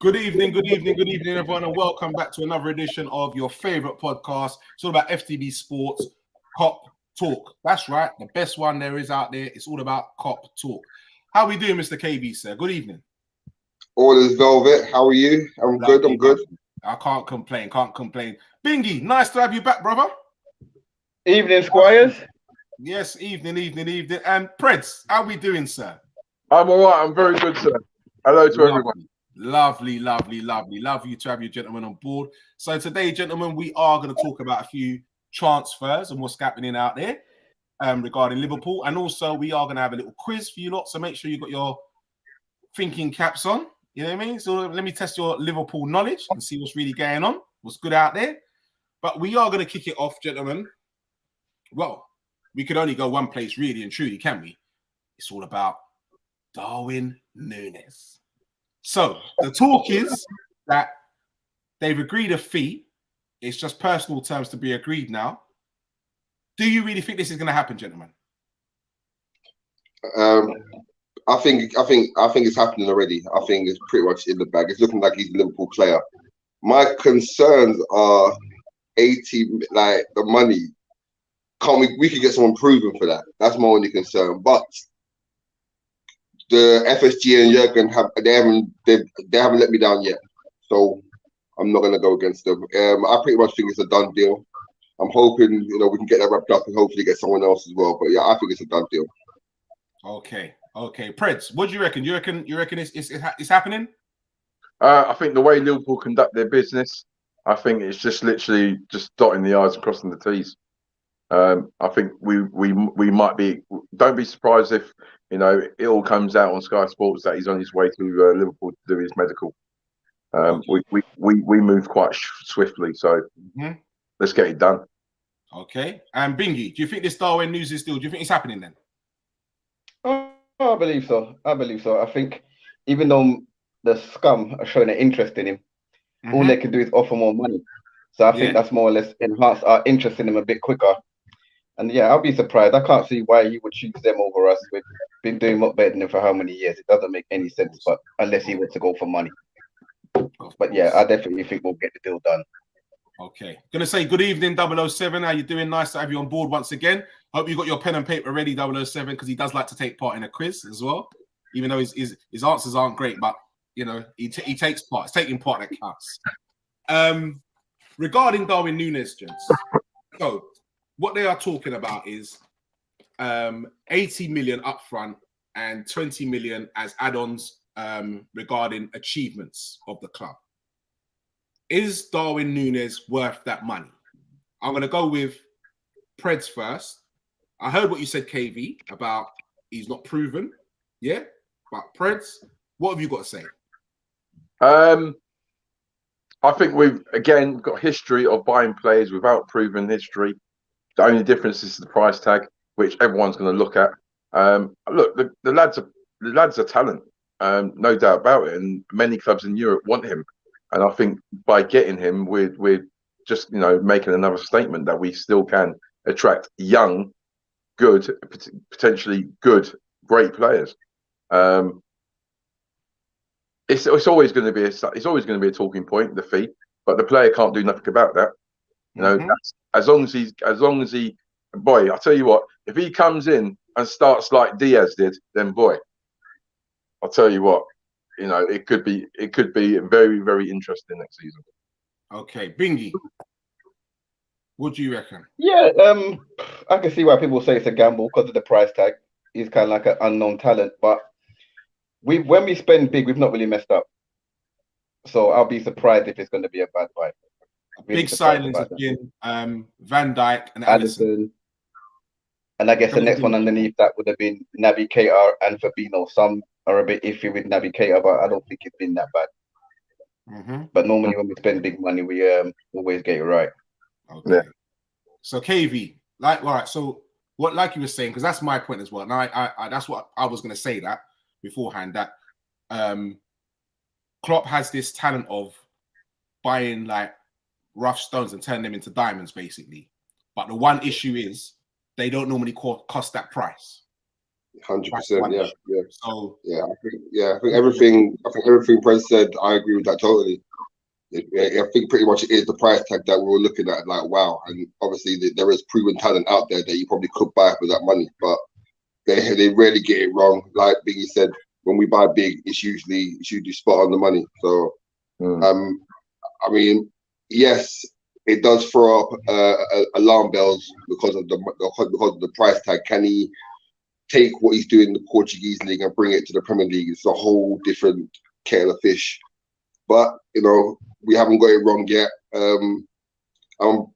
Good evening, everyone, and welcome back to another edition of your favorite podcast. It's all about FTB Sports, Cop Talk. That's right, the best one there is out there. It's all about Cop Talk. How are we doing, Mr. KB, sir? Good evening. All is velvet. How are you? I'm good. I can't complain. Bingy, nice to have you back, brother. Evening, Squires. Yes, evening. And Preds, how are we doing, sir? I'm all right. I'm very good, sir. Hello to everyone. Lovely. Love you to have you gentlemen on board. So today, gentlemen, we are going to talk about a few transfers and what's happening out there regarding Liverpool. And also, we are going to have a little quiz for you lot. So make sure you got your thinking caps on. You know what I mean? So let me test your Liverpool knowledge and see what's really going on, what's good out there. But we are going to kick it off, gentlemen. Well, we could only go one place, really and truly, can we? It's all about Darwin Nunez. So the talk is that they've agreed a fee. It's just personal terms to be agreed now. Do you really think this is going to happen, gentlemen? I think it's happening already. I think it's pretty much in the bag. It's looking like he's a Liverpool player. My concerns are 80, like the money. We could get someone proven for that. That's my only concern. But the FSG and Jurgen they haven't let me down yet, so I'm not gonna go against them. I pretty much think it's a done deal. I'm hoping we can get that wrapped up and hopefully get someone else as well. But yeah, I think it's a done deal. Okay. Preds, what do you reckon? You reckon it's happening? I think the way Liverpool conduct their business, I think it's just literally just dotting the I's and crossing the T's. I think we might be. Don't be surprised if it all comes out on Sky Sports that he's on his way to Liverpool to do his medical. We move quite swiftly, so let's get it done. Okay. And Bingy, do you think this Darwin news is still? Do you think it's happening then? Oh, I believe so. I think even though the scum are showing an interest in him, all they can do is offer more money. So I think that's more or less enhanced our interest in him a bit quicker. And yeah, I'll be surprised. I can't see why he would choose them over us. We've been doing much better than him for how many years? It doesn't make any sense, but unless he wants to go for money. But yeah, I definitely think we'll get the deal done. Okay. Gonna say good evening, 007. How you doing? Nice to have you on board once again. Hope you got your pen and paper ready, 007, because he does like to take part in a quiz as well. Even though his answers aren't great, but he takes part. It's taking part that counts. Regarding Darwin Nunez, gents. So what they are talking about is 80 million upfront and 20 million as add-ons regarding achievements of the club. Is Darwin Nunez worth that money? I'm going to go with Preds first. I heard what you said, KV, about he's not proven. Yeah? But Preds, what have you got to say? I think we've, again, got a history of buying players without proven history. The only difference is the price tag, which everyone's going to look at. Look, the lad's a talent, no doubt about it, and many clubs in Europe want him. And I think by getting him, we're just making another statement that we still can attract young, good, potentially good, great players. It's always going to be a talking point, the fee, but the player can't do nothing about that. That's, as long as he, boy, I'll tell you what, if he comes in and starts like Diaz did, then boy, I'll tell you what, it could be very, very interesting next season. Okay, Bingy, what do you reckon? Yeah, I can see why people say it's a gamble because of the price tag. He's kind of like an unknown talent, but when we spend big, we've not really messed up. So I'll be surprised if it's going to be a bad buy. Big signings have been Van Dijk and Alisson. And I guess the next one underneath that would have been Naby Keita and Fabinho. So I'm are a bit iffy with Navigator, but I don't think it's been that bad. But normally when we spend big money, we always get it right. Okay. Yeah. So KV, all right. So what, like you were saying, because that's my point as well. And I that's what I was going to say that beforehand, that Klopp has this talent of buying like rough stones and turning them into diamonds, basically. But the one issue is they don't normally cost that price. 100%. Yeah. So I think everything Prez said, I agree with that totally. I think pretty much it is the price tag that we're looking at, like, wow. And obviously there is proven talent out there that you probably could buy for that money, but they rarely get it wrong. Like Biggie said, when we buy big, it's usually spot on the money. So, I mean, yes, it does throw up alarm bells because of the price tag. Can he take what he's doing in the Portuguese league and bring it to the Premier League? It's a whole different kettle of fish. But we haven't got it wrong yet. All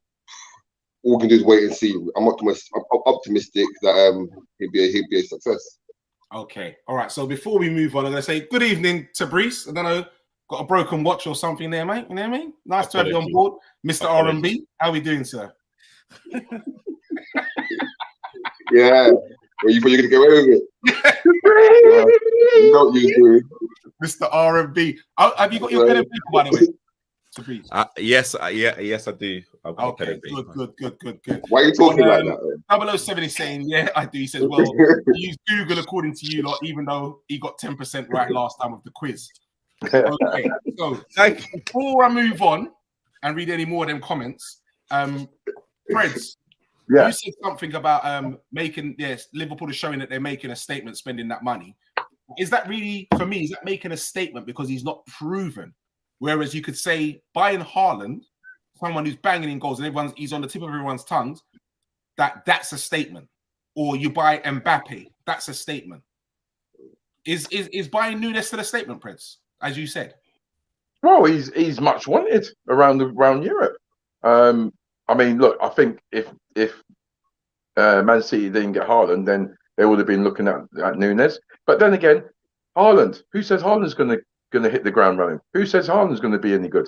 we can do is wait and see. I'm optimistic that he'd be a success. Okay, all right. So before we move on, I'm going to say good evening to Brees. I don't know, got a broken watch or something there, mate. You know what I mean? Nice to have you on board, Mr. R&B. How are we doing, sir? Yeah. Well, you thought you're going to get away with it? You don't use it. Mr. R&B. Have you got your pen and paper, by the way? Yes, I do. Okay, good. Why are you talking like that? 007 is saying, yeah, I do. He says, well, he used Google according to you lot, even though he got 10% right last time of the quiz. Okay, so before I move on and read any more of them comments, Freds, you said something about Liverpool is showing that they're making a statement spending that money. Is that really, for me, is that making a statement because he's not proven? Whereas you could say buying Haaland, someone who's banging in goals and he's on the tip of everyone's tongues, that's a statement. Or you buy Mbappe, that's a statement. Is buying Nunez still a statement, Prince, as you said? Well, he's much wanted around Europe. I mean, look, I think if Man City didn't get Haaland, then they would have been looking at Nunez. But then again, Haaland, who says Haaland's going to hit the ground running? Who says Haaland's going to be any good?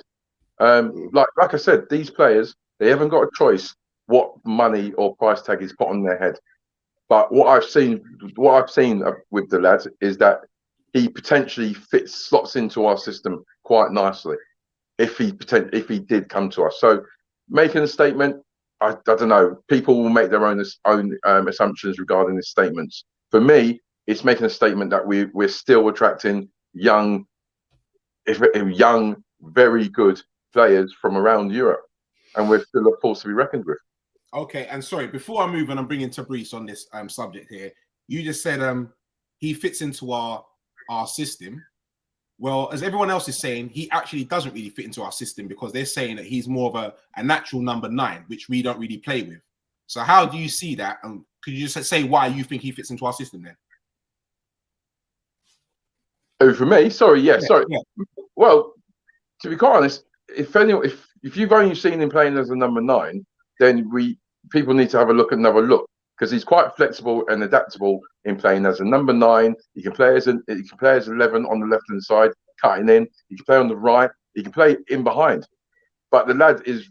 Like I said, these players, they haven't got a choice what money or price tag is put on their head. But what I've seen with the lad is that he potentially slots into our system quite nicely if he did come to us. So making a statement, I don't know. People will make their own assumptions regarding his statements. For me, it's making a statement that we're still attracting young, very good players from around Europe, and we're still a force to be reckoned with. Okay, and sorry, before I move on, I'm bringing Tabrice on this subject here. You just said he fits into our system. Well, as everyone else is saying, he actually doesn't really fit into our system because they're saying that he's more of a natural number 9, which we don't really play with. So how do you see that? And could you just say why you think he fits into our system then? Oh, for me? Sorry. Yeah. Well, to be quite honest, if you've only seen him playing as a number 9, then people need to have another look because he's quite flexible and adaptable in playing as a number 9. He can play as 11 on the left hand side, cutting in. He can play on the right. He can play in behind. But the lad is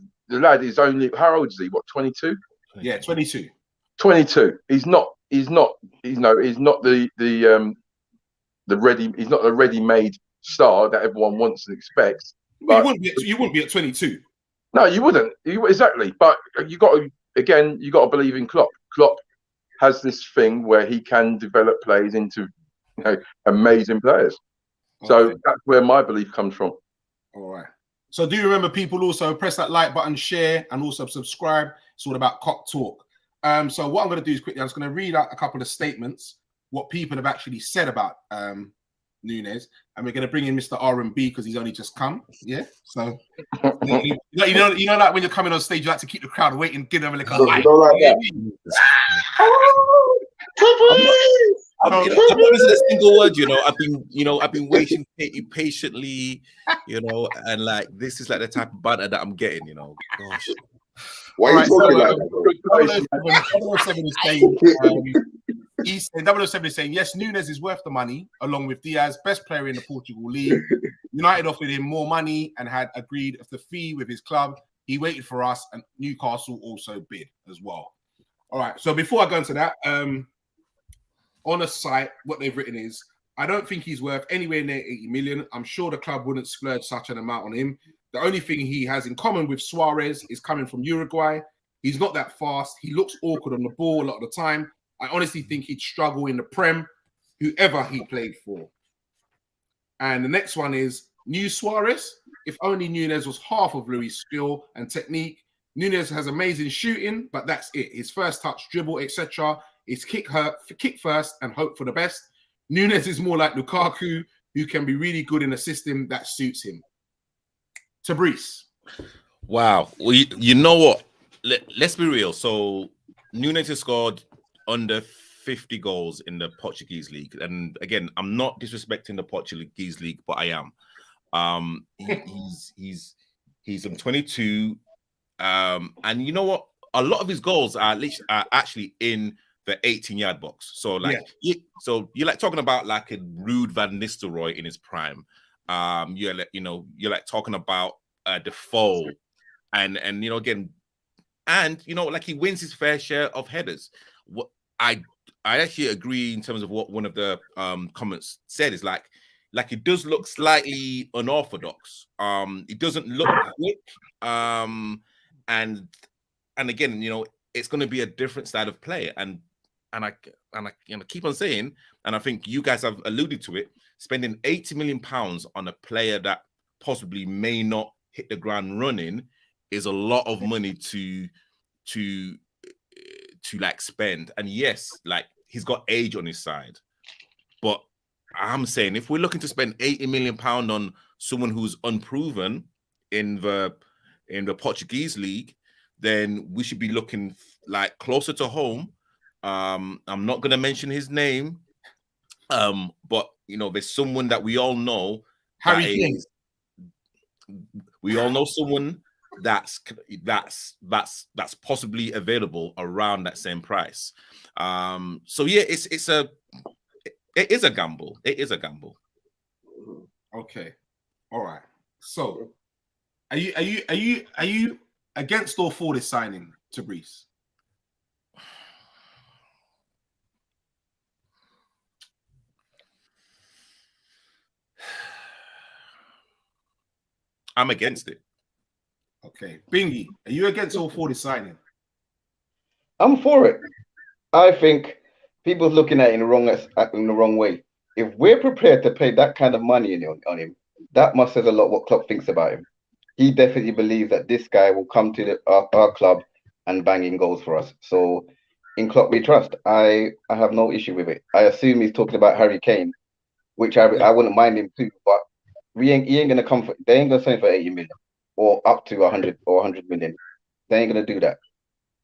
only, how old is he? What, 22? Yeah, 22. 22. He's not the ready-made star that everyone wants and expects. But you wouldn't be at 22. No, you wouldn't. Exactly. But you got to believe in Klopp. Klopp has this thing where he can develop players into amazing players. Okay. So that's where my belief comes from. All right. So do you remember, people, also press that like button, share, and also subscribe. It's all about Cock Talk. So what I'm going to do is quickly, I'm just going to read out a couple of statements, what people have actually said about Nunez, and we're going to bring in Mr. R&B because he's only just come. Yeah. So you know, like when you're coming on stage, you like to keep the crowd waiting, give them a little. Don't like that. I'm not missing a single word. I've been waiting patiently. And like this is like the type of banter that I'm getting. Gosh. Why are you talking like that? 007 is saying, he's saying, 007 is saying, yes, Nunez is worth the money, along with Diaz, best player in the Portugal league. United offered him more money and had agreed the fee with his club. He waited for us, and Newcastle also bid as well. All right, so before I go into that, on a site, what they've written is, I don't think he's worth anywhere near 80 million. I'm sure the club wouldn't splurge such an amount on him. The only thing he has in common with Suarez is coming from Uruguay. He's not that fast. He looks awkward on the ball a lot of the time. I honestly think he'd struggle in the Prem, whoever he played for. And the next one is new Suarez. If only Nunez was half of Luis' skill and technique. Nunez has amazing shooting, but that's it. His first touch, dribble, etc. is kick first and hope for the best. Nunez is more like Lukaku, who can be really good in a system that suits him. Tabrice. Wow. Well, you know what? Let's be real. So Nunez has scored under 50 goals in the Portuguese league. And again, I'm not disrespecting the Portuguese league, but I am. He's 22. And you know what? A lot of his goals are actually in the 18-yard box. So like, so you're like talking about like a Ruud van Nistelrooy in his prime. You're like talking about Defoe, and again, and like he wins his fair share of headers. What I actually agree in terms of what one of the comments said is like it does look slightly unorthodox. It doesn't look quick. And again, it's going to be a different style of play. And I keep on saying, and I think you guys have alluded to it, spending £80 million on a player that possibly may not hit the ground running is a lot of money to like spend. And yes, like he's got age on his side, but I'm saying if we're looking to spend £80 million on someone who's unproven in the Portuguese league, then we should be looking like closer to home. I'm not going to mention his name, but there's someone that we all know. Harry Kane. We all know someone that's possibly available around that same price. So yeah, it is a gamble. It is a gamble. Okay, all right. So, are you against or for this signing, Tabrice? I'm against it. Okay. Bingy, are you against or for the signing? I'm for it. I think people's looking at it in the wrong way. If we're prepared to pay that kind of money on him, that must says a lot what Klopp thinks about him. He definitely believes that this guy will come to our club and bang in goals for us. So in Klopp we trust. I have no issue with it. I assume he's talking about Harry Kane, which I wouldn't mind him too, but he ain't gonna come for. They ain't gonna sign for 80 million or up to 100 or 100 million. They ain't gonna do that.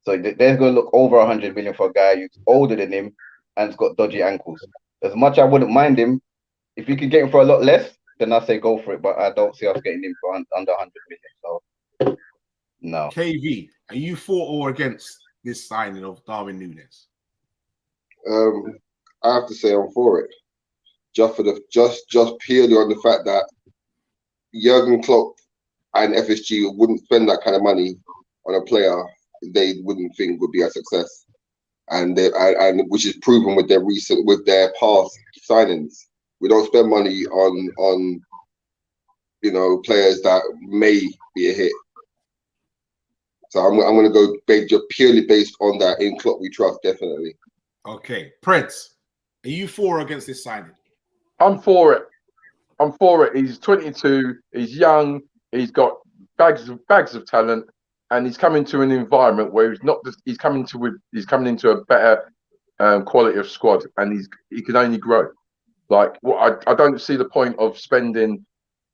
So they're gonna look over 100 million for a guy who's older than him and's got dodgy ankles. As much I wouldn't mind him, if you could get him for a lot less, then I say go for it. But I don't see us getting him for under 100 million. So no. KV, are you for or against this signing of Darwin Nunez? I have to say I'm for it. Just purely on the fact that Jurgen Klopp and FSG wouldn't spend that kind of money on a player they wouldn't think would be a success, and which is proven with their past signings. We don't spend money on players that may be a hit. So I'm going to go just purely based on that. In Klopp we trust, definitely. Okay, Prince, are you for or against this signing? I'm for it. He's 22. He's young. He's got bags of talent, and he's coming to an environment where he's coming into a better quality of squad, and he can only grow. Like, I don't see the point of spending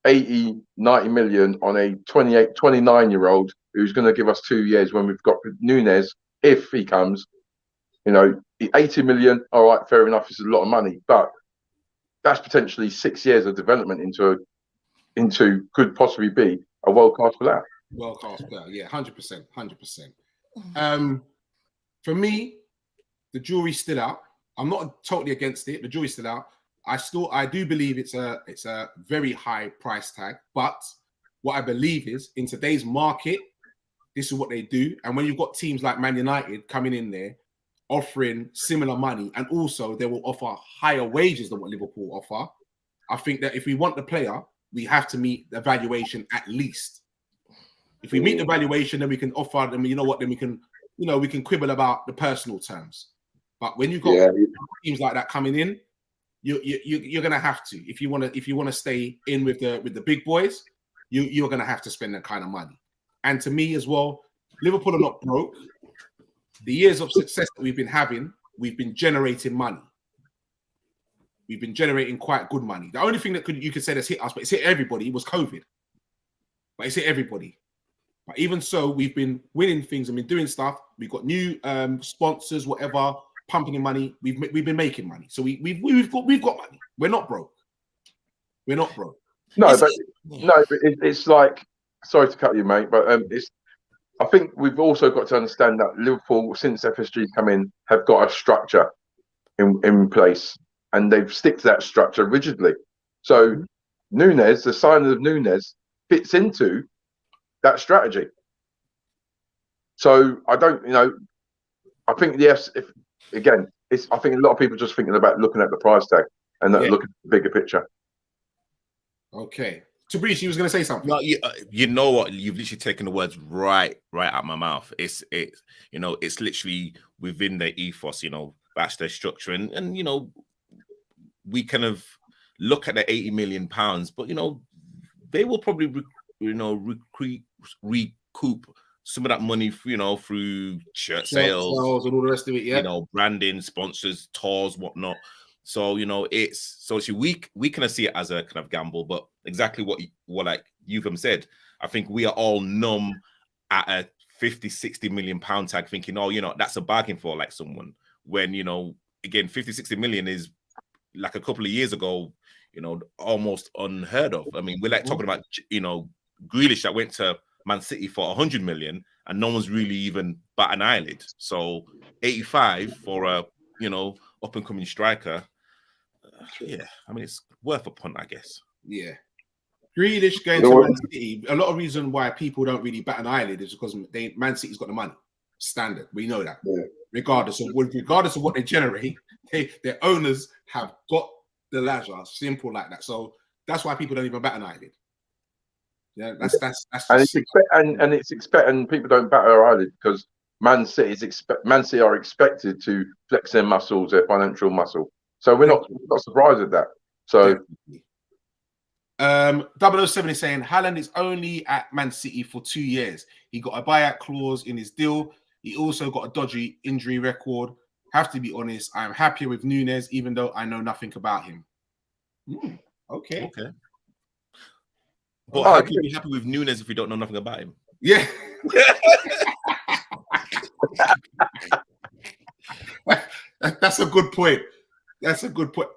80, 90 million on a 28, 29-year-old who's going to give us 2 years when we've got Nunez, if he comes. 80 million, all right, fair enough, it's a lot of money, but that's potentially 6 years of development into could possibly be a world-class player. World class player. Yeah, 100%, 100%. For me, the jury's still out. I'm not totally against it. The jury's still out. I do believe it's a very high price tag. But what I believe is in today's market, this is what they do. And when you've got teams like Man United coming in there, offering similar money, and also they will offer higher wages than what Liverpool offer. I think that if we want the player, we have to meet the valuation at least. If we meet the valuation, then we can offer them. You know what? Then we can quibble about the personal terms. But when you've got teams like that coming in, you're gonna have to. If you want to stay in with the big boys, you're gonna have to spend that kind of money. And to me as well, Liverpool are not broke. The years of success that we've been having, we've been generating money. We've been generating quite good money. The only thing that you could say that's hit us, but it's hit everybody, was COVID. But it's hit everybody. But even so, we've been winning things and been doing stuff. We've got new sponsors, whatever, pumping in money. We've been making money. So we've got money. We're not broke. We're not broke. But it's like, sorry to cut you, mate, but I think we've also got to understand that Liverpool, since FSG's come in, have got a structure in place, and they've stick to that structure rigidly. So Nunez, the signing of Nunez, fits into that strategy. So I don't, I think I think a lot of people just thinking about looking at the price tag and not looking at the bigger picture. Okay. Tabrice, you was going to say something. No, you know what? You've literally taken the words right out my mouth. It's literally within their ethos. That's their structure, and we kind of look at the £80 million, but they will probably recoup some of that money, through shirt sales and all the rest of it. Yeah, branding, sponsors, tours, whatnot. So we kind of see it as a kind of gamble, but exactly what like you've said, I think we are all numb at a 50-60 million pound tag, thinking, that's a bargain for like someone. When again, 50-60 million is like a couple of years ago, almost unheard of. I mean, we're like talking about Grealish that went to Man City for 100 million, and no one's really even bat an eyelid. So 85 for a up and coming striker. I mean, it's worth a punt, I guess. Yeah. Grealish going to Man City, a lot of reason why people don't really bat an eyelid is because Man City's got the money. Standard. We know that. Yeah. Regardless of what they generate, their owners have got the leisure. Simple like that. So that's why people don't even bat an eyelid. Yeah, that's and it's expected, people don't bat their eyelid because Man City are expected to flex their muscles, their financial muscle. So we're not surprised at that. So 007 is saying Haaland is only at Man City for 2 years. He got a buyout clause in his deal. He also got a dodgy injury record. Have to be honest, I am happier with Nunez, even though I know nothing about him. Okay. But how can you be happy with Nunez if you don't know nothing about him? Yeah. That's a good point.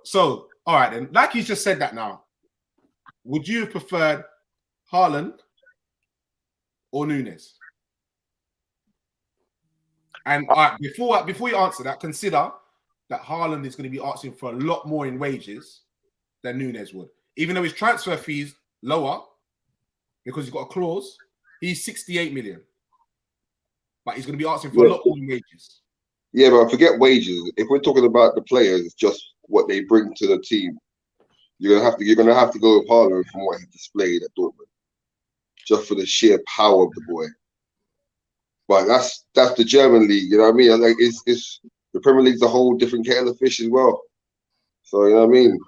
So, all right then. Like you just said that now, would you have preferred Haaland or Nunez? And before you answer that, consider that Haaland is going to be asking for a lot more in wages than Nunez would. Even though his transfer fees lower because he's got a clause, he's 68 million. But he's going to be asking for a lot more in wages. Yeah, but forget wages. If we're talking about the players, just what they bring to the team, you're gonna have to go with Haaland from what he displayed at Dortmund, just for the sheer power of the boy. But that's the German league, you know what I mean? Like it's the Premier League's a whole different kettle of fish as well. So you know what I mean?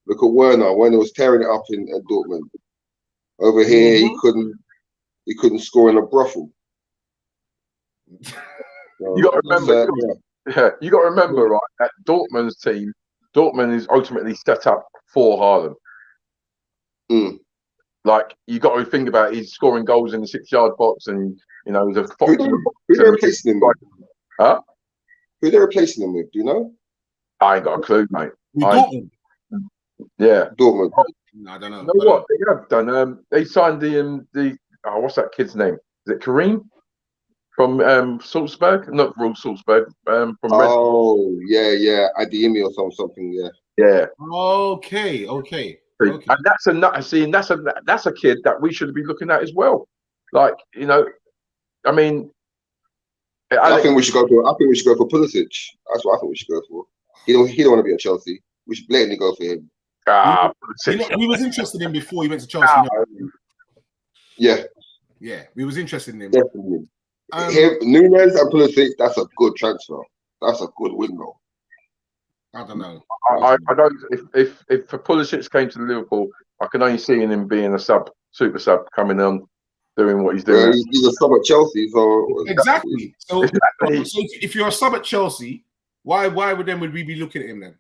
Look at Werner. Werner was tearing it up at Dortmund. Over here, he couldn't score in a brothel. You got to remember, you got to remember, right? That Dortmund's team, Dortmund is ultimately set up for Haaland. Like you got to think about, he's scoring goals in the 6-yard box, and the who they're replacing him with? Huh? Who they're replacing him with? Do you know? I ain't got a clue, mate. Dortmund. Yeah, Dortmund. I don't know. You know what they have done? They signed the what's that kid's name? it Kareem from Salzburg? Not from Salzburg. From Oh, yeah. Adeyemi or something. Yeah. Yeah. Okay. And that's a kid that we should be looking at as well. Like, you know, I mean, I think we should go for Pulisic. That's what I think we should go for. He don't want to be at Chelsea. We should blatantly go for him. We was interested in him before he went to Chelsea. Yeah, we was interested in him. Definitely. Nunez and Pulisic. That's a good transfer. That's a good window. I don't know. I don't. If Pulisic came to Liverpool, I can only see him being a super sub, coming on, doing what he's doing. Well, he's a sub at Chelsea, so exactly. So if you're a sub at Chelsea, why would we be looking at him then?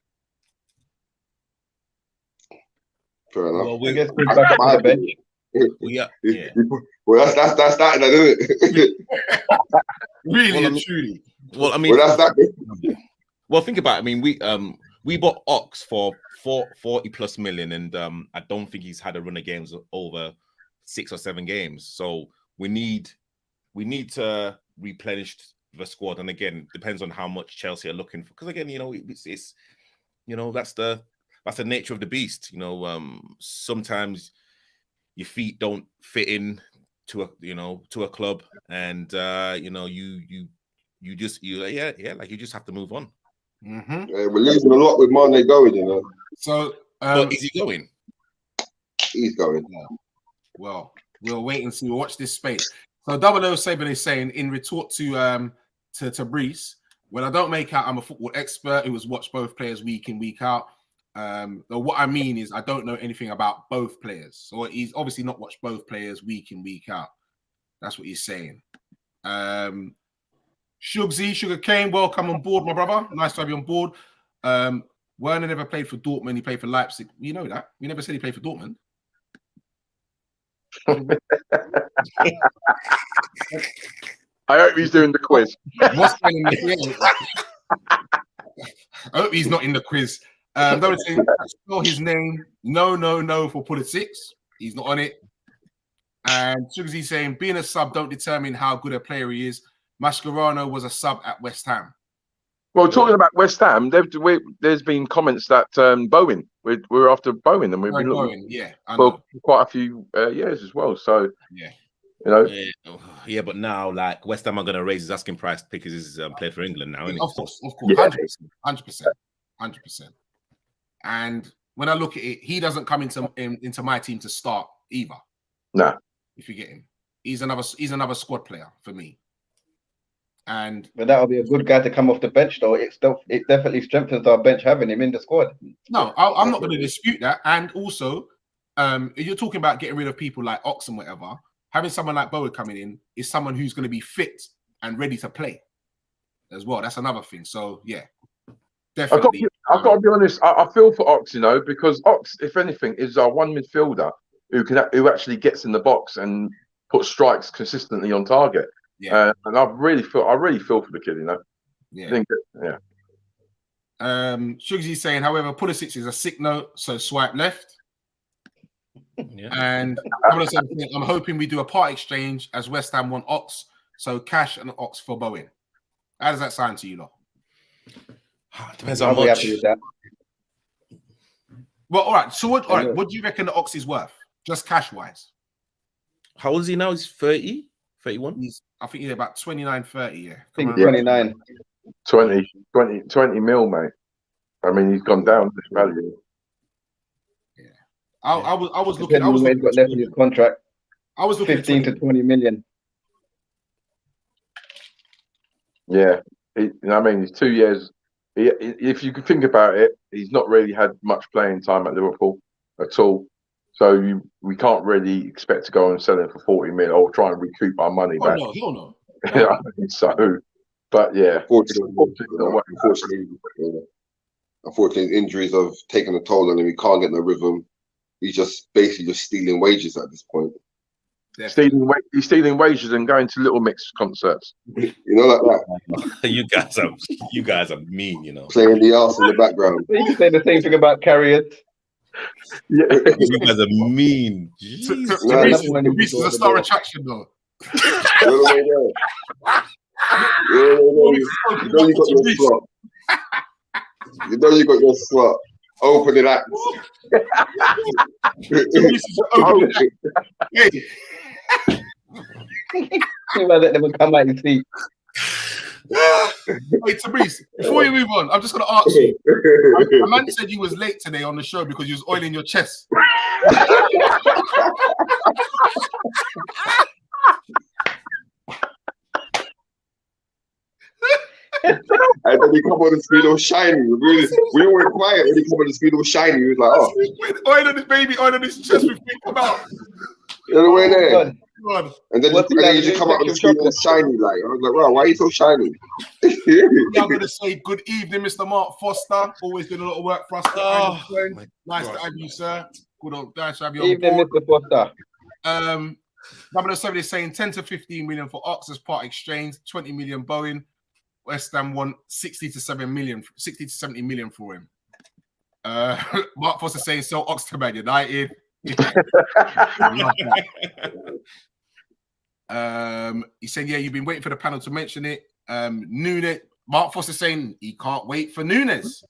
Fair enough. Well, I guess we're back on the bench. Well, that's that, isn't it? Really and truly. Well, I mean, that's that. Well, think about it. I mean, we bought Ox for 40+ million, and I don't think he's had a run of games over 6 or 7 games. So we need to replenish the squad, and again, depends on how much Chelsea are looking for. Because again, you know, it's you know, that's the nature of the beast. You know, sometimes your feet don't fit in to a club, and you know, you just have to move on. Yeah, we're losing a lot with Mane going, you know. So, but is he going? He's going. Well, we'll wait and see. We'll watch this space. So 007 is saying in retort to Brees, well, I don't make out I'm a football expert who has watched both players week in, week out. What I mean is I don't know anything about both players. So he's obviously not watched both players week in, week out. That's what he's saying. Sugar Cane, welcome on board, my brother. Nice to have you on board. Werner never played for Dortmund. He played for Leipzig. You know that. We never said he played for Dortmund. I hope he's doing the quiz. I hope he's not in the quiz. Don't spell his name. No for Pulisic. He's not on it. And Sugar's saying, being a sub don't determine how good a player he is. Mascherano was a sub at West Ham. Well, talking about West Ham, there's been comments that Bowen, we're after Bowen, and we've been looking for quite a few years as well. So yeah, you know, yeah, but now like West Ham are going to raise his asking price because he's played for England now. Of course, 100%. And when I look at it, he doesn't come into my team to start either. No, if you get him, he's another squad player for me. But that'll be a good guy to come off the bench, though. It definitely strengthens our bench having him in the squad. No, I'm not going to dispute that. And also, if you're talking about getting rid of people like Ox and whatever, having someone like Bowen coming in is someone who's going to be fit and ready to play as well. That's another thing. So yeah, definitely. I've got to be honest. I feel for Ox, you know, because Ox, if anything, is our one midfielder who actually gets in the box and puts strikes consistently on target. Yeah, and I really feel for the kid, you know. Yeah, yeah. Shugsy saying, however, Pulisic is a sick note, so swipe left. Yeah. And I'm hoping we do a part exchange as West Ham want Ox, so cash and Ox for Bowen. How does that sound to you, lot? Depends how much. Well, all right. So what do you reckon the Ox is worth, just cash wise? How old is he now? He's 30. 31? I think he's about 29, 30, yeah. I think 29. 20 mil, mate. I mean, he's gone down this value. Yeah. I was looking. I was got left in his contract. I was looking 15 to 20 million. Yeah. I mean, he's 2 years. If you can think about it, he's not really had much playing time at Liverpool at all. So we can't really expect to go and sell him for 40 million or try and recoup our money back. No. So, but yeah. Unfortunately, injuries have taken a toll on him. He can't get no rhythm. He's just basically just stealing wages at this point. He's stealing wages and going to Little Mix concerts. You know, like that. you guys are mean. You know, playing the arse in the background. You can say the same thing about Carriers. Yeah, you guys are mean. Reece is a star attraction, though. You're the way there. You know you got your slot. You know you got your slot. Opening acts. Hey. Let them come out and see. Hey, Tabrice, before you move on, I'm just going to ask you. A man said you was late today on the show because you was oiling your chest. And then he come on the screen all shiny. We all went quiet when he come on the screen all shiny. He was like, oh. Oil on this baby, oil on this chest before he come out. You're the way there. God. And then you just come out on the screen all shiny. Like, I was like, wow, why are you so shiny? I'm going to say good evening, Mr. Mark Foster. Always doing a lot of work for us. Nice to have you, sir. Good old nice to have you on Evening, board. Mr. Foster. 007 is saying 10 to 15 million for Ox as part exchange, 20 million Bowen. West Ham want 60 to 70 million for him. Mark Foster saying sell Ox to Man United. He's saying, yeah, you've been waiting for the panel to mention it. Nunez, Mark Foster saying he can't wait for Nunez.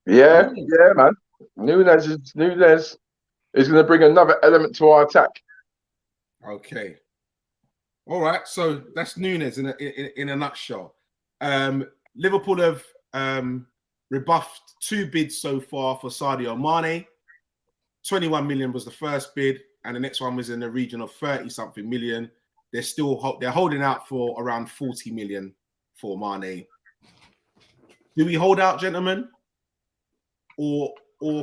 Yeah, man. Nunez is going to bring another element to our attack. Okay. All right. So that's Nunez in a nutshell. Liverpool have rebuffed 2 bids so far for Sadio Mane. 21 million was the first bid, and the next one was in the region of 30-something million. They're holding out for around 40 million for Mane. Do we hold out, gentlemen, or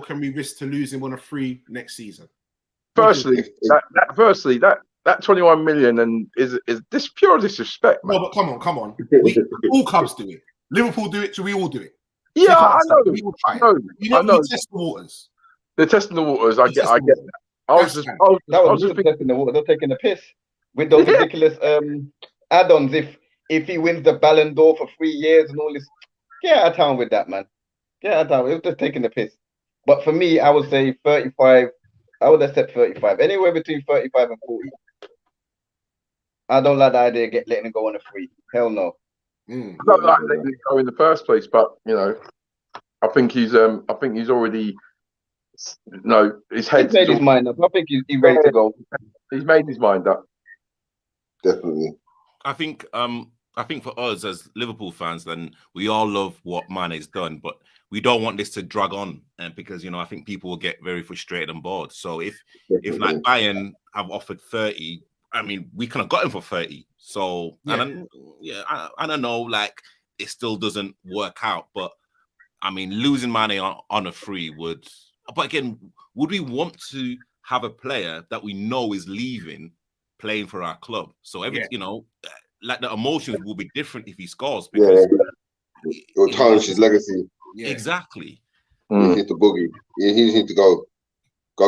can we risk to lose him on a free next season? Firstly, that 21 million and is this pure disrespect, man. No, but come on. All clubs do it. Liverpool do it. Should we all do it? Yeah, I know. We will try it. You know, test the waters. They're testing the waters. I get that. I was just testing the water. They're taking the piss with those ridiculous add-ons. If he wins the Ballon d'Or for 3 years and all this, get out of town with that, man. Get out of town. It was just taking the piss. But for me, I would say 35. I would accept 35. Anywhere between 35 and 40. I don't like the idea of letting him go on a free. Hell no. I don't like letting him go in the first place, but I think he's already. No, his head's made his mind up. I think he's ready to go. He's made his mind up. Definitely. I think for us as Liverpool fans, then we all love what Mane's done, but we don't want this to drag on, and because I think people will get very frustrated and bored. So if like Bayern have offered 30, I mean, we kind of got him for 30. So I don't know, like it still doesn't work out, but I mean, losing Mane on a free would. But again, would we want to have a player that we know is leaving playing for our club? So like the emotions will be different if he scores because it will tarnish his legacy. Yeah. Exactly. He needs to boogie. He needs to go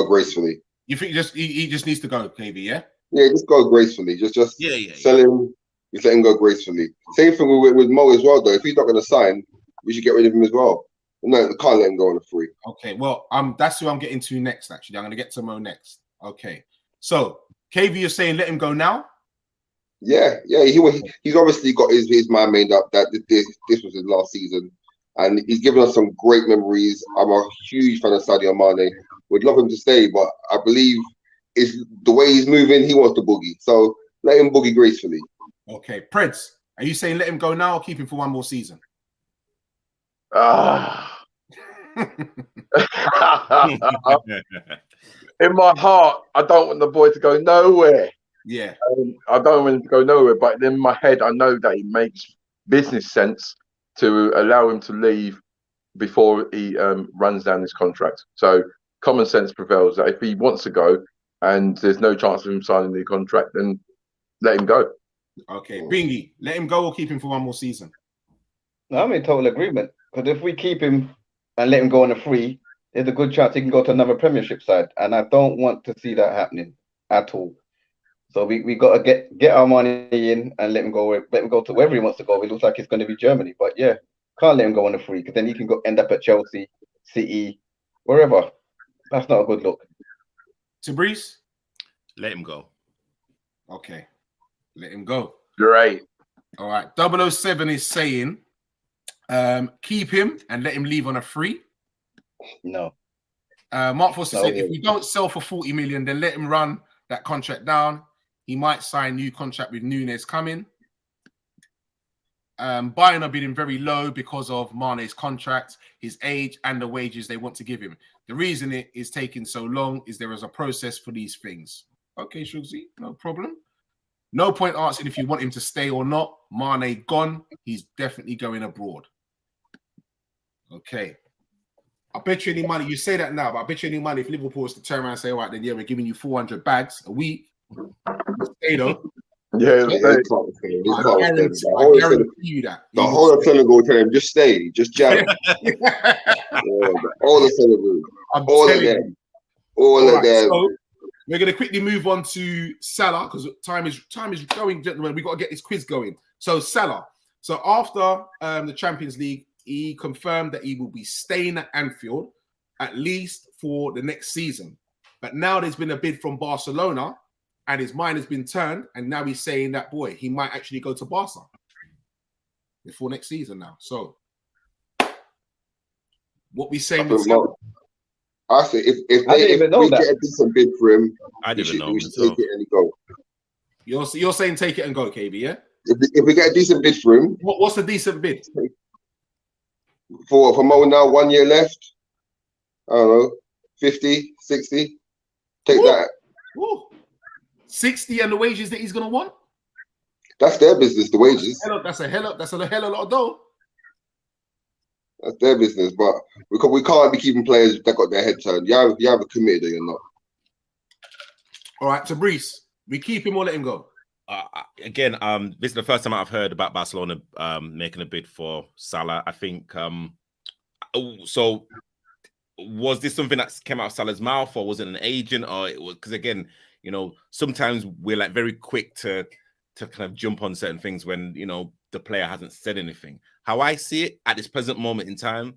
gracefully. You think he just needs to go, KV? Yeah. Yeah, just go gracefully. Just sell him. Just let him go gracefully. Same thing with Mo as well, though. If he's not going to sign, we should get rid of him as well. No, can't let him go on a free. Okay, well, that's who I'm getting to next, actually. I'm going to get to Mo next. Okay. So, KV, you're saying let him go now? Yeah. He's obviously got his mind made up that this was his last season. And he's given us some great memories. I'm a huge fan of Sadio Mane. Would love him to stay, but I believe it's the way he's moving, he wants to boogie. So, let him boogie gracefully. Okay. Preds, are you saying let him go now or keep him for one more season? In my heart, I don't want the boy to go nowhere. Yeah. I don't want him to go nowhere, but in my head, I know that it makes business sense to allow him to leave before he runs down his contract. So common sense prevails that if he wants to go and there's no chance of him signing the contract, then let him go. Okay. Bingy, let him go or keep him for one more season? No, I'm in total agreement. Because if we keep him and let him go on a free, there's a good chance he can go to another Premiership side. And I don't want to see that happening at all. So we got to get our money in and let him go to wherever he wants to go. It looks like it's going to be Germany. But yeah, can't let him go on a free because then he can end up at Chelsea, City, wherever. That's not a good look. Tabrice? Let him go. Okay. Let him go. Great. All right. 007 is saying keep him and let him leave on a free. No. Mark Foster No said way. if we don't sell for 40 million, then let him run that contract down. He might sign new contract with Nunez coming. Bayern are bidding very low because of Mane's contract, his age, and the wages they want to give him. The reason it is taking so long is there is a process for these things. Okay, Shugsy, no problem. No point asking if you want him to stay or not. Mane gone. He's definitely going abroad. Okay. I bet you any money. You say that now, but I bet you any money if Liverpool was to turn around and say, all right, then yeah, we're giving you 400 bags a week. Stay though. Yeah, I guarantee you that. The whole of Senegal will tell him, just stay, just jab. All the Senegal. All of them. All of them. So we're going to quickly move on to Salah because time is going, gentlemen. We've got to get this quiz going. So Salah. So after the Champions League, he confirmed that he will be staying at Anfield at least for the next season. But now there's been a bid from Barcelona and his mind has been turned. And now he's saying that, boy, he might actually go to Barca before next season now. So what we saying with Salah? I say if we get a decent bid for him, we should take it and go. You're saying take it and go, KB, yeah? If we get a decent bid for him. What's a decent bid? For Mo now, 1 year left. I don't know, 50, 60. Take that. Ooh. 60 and the wages that he's gonna want? That's their business, the wages. That's a hell of a lot of dough. That's their business, but we can't be keeping players that got their head turned. You have a committed or you're not. All right, so Brees, we keep him or let him go? Again, this is the first time I've heard about Barcelona making a bid for Salah. I think so. Was this something that came out of Salah's mouth, or was it an agent, or it was because again, you know, sometimes we're like very quick to kind of jump on certain things when the player hasn't said anything. How I see it at this present moment in time,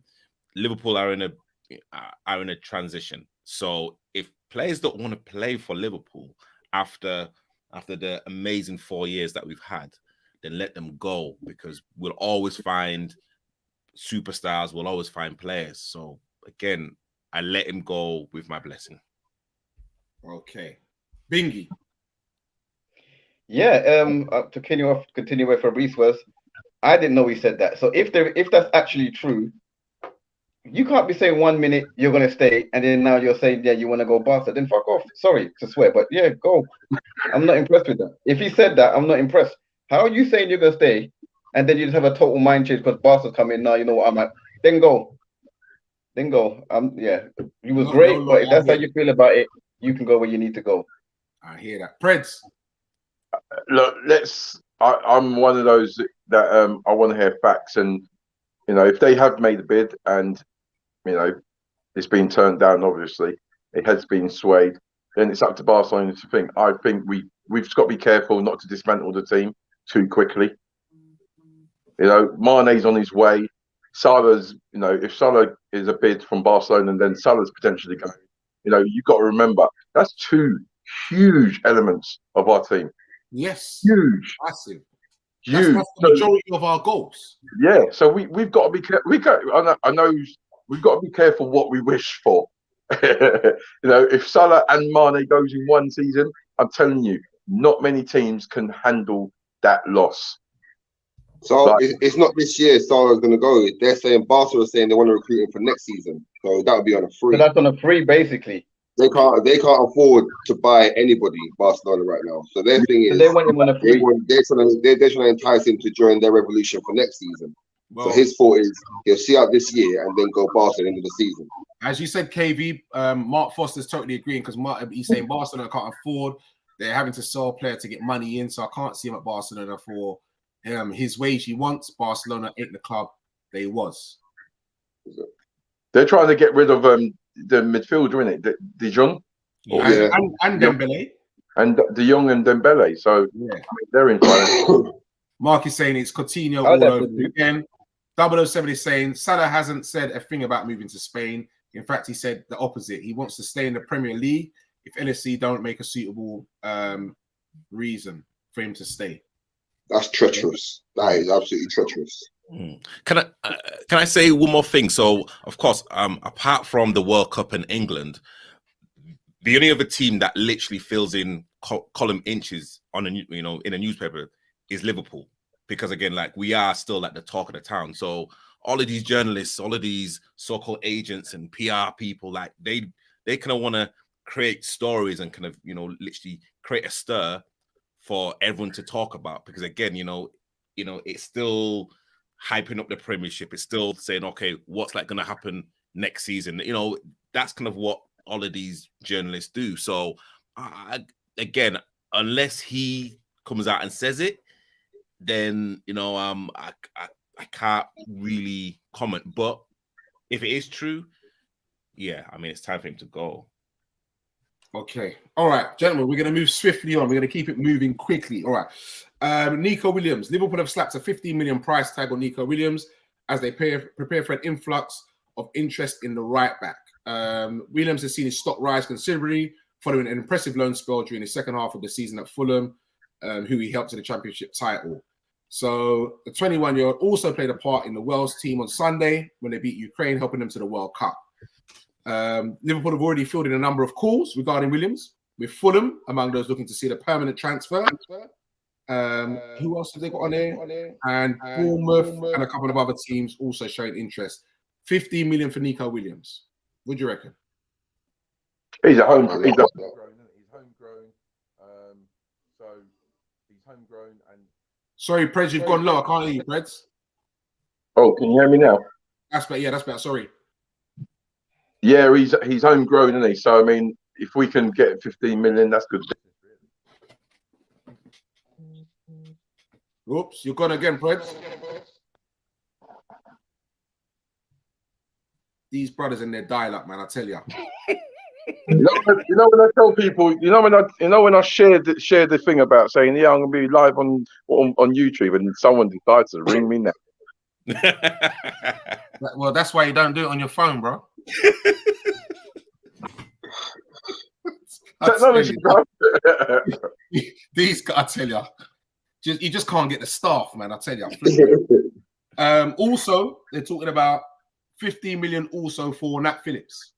Liverpool are in a transition. So if players don't want to play for Liverpool after the amazing 4 years that we've had, then let them go, because we'll always find superstars, we'll always find players. So again, I let him go with my blessing. Okay. Bingy. Yeah, to continue where Fabrice was, I didn't know he said that. So if that's actually true, you can't be saying 1 minute you're gonna stay and then now you're saying you want to go Barca. Then fuck off. Sorry to swear, but yeah, go. I'm not impressed with that. If he said that, I'm not impressed. How are you saying you're gonna stay and then you just have a total mind change because Barca's coming now? You know what I'm at. Then go. Yeah, he was great, but if that's how you feel about it, you can go where you need to go. I hear that. Preds. Look, I'm one of those that I want to hear facts, and if they have made a bid and it's been turned down, obviously it has been swayed, then it's up to Barcelona to think. I think we've just got to be careful not to dismantle the team too quickly. Mane's on his way. Salah's, if Salah is a bid from Barcelona and then Salah's potentially going, you've got to remember that's two huge elements of our team. Yes. Huge. Massive. Huge. That's the majority of our goals. Yeah. So we've got to be careful. I know we've got to be careful what we wish for. If Salah and Mane goes in one season, I'm telling you, not many teams can handle that loss. So it's not this year Salah's going to go. They're saying Barcelona are saying they want to recruit him for next season. So that would be on a free. So that's on a free, basically. They can't afford to buy anybody Barcelona right now. So their thing is they want him on a free. They're trying to entice him to join their revolution for next season. Well, so his thought is he'll see out this year and then go Barca at the end of the season. As you said, KV, Mark Foster's totally agreeing because he's saying Barcelona can't afford. They're having to sell a player to get money in, so I can't see him at Barcelona for his wage he wants. Barcelona ain't the club they was. They're trying to get rid of the midfielder, isn't it? De Jong? Yeah. And Dembele. And De Jong and Dembele. So yeah. They're in trouble. Mark is saying it's Coutinho all over again. 007 is saying Salah hasn't said a thing about moving to Spain. In fact, he said the opposite. He wants to stay in the Premier League if LFC don't make a suitable reason for him to stay. That's treacherous. That is absolutely treacherous. Can I say one more thing? So, of course, apart from the World Cup in England, the only other team that literally fills in column inches on in a newspaper is Liverpool, because again, like, we are still like the talk of the town. So all of these journalists, all of these so-called agents and PR people, like they kind of want to create stories and kind of literally create a stir for everyone to talk about, because again, it's still hyping up the Premiership. It's still saying, okay, what's like going to happen next season? That's kind of what all of these journalists do. So again, unless he comes out and says it, then I can't really comment. But if it is true, yeah, I mean, it's time for him to go. Okay. All right, gentlemen, we're going to move swiftly on. We're going to keep it moving quickly. All right. Nico Williams. Liverpool have slapped a 15 million price tag on Nico Williams as they prepare for an influx of interest in the right back. Williams has seen his stock rise considerably following an impressive loan spell during the second half of the season at Fulham, who he helped to the championship title. So the 21-year-old also played a part in the Wales team on Sunday when they beat Ukraine, helping them to the World Cup. Liverpool have already fielded a number of calls regarding Williams, with Fulham among those looking to see the permanent transfer. Who else have they got on there? And Bournemouth and a couple of other teams also showing interest. 15 million for Nico Williams. What do you reckon? He's homegrown. He's homegrown. So he's homegrown. And sorry, Preds, you've gone low. I can't hear you, Preds. Oh, can you hear me now? That's better. Yeah, that's better. Sorry. Yeah, he's homegrown, isn't he? So I mean, if we can get 15 million, that's good. Oops, you're gone again, Preds. These brothers and their dial-up, man, I tell you. You know when I tell people, when I shared the thing about saying, yeah, I'm gonna be live on YouTube, and someone decides to ring me now. Well, that's why you don't do it on your phone, bro. Technology, bro. These guys, I tell you, you just can't get the staff, man. I tell you. Also, they're talking about 15 million also for Nat Phillips.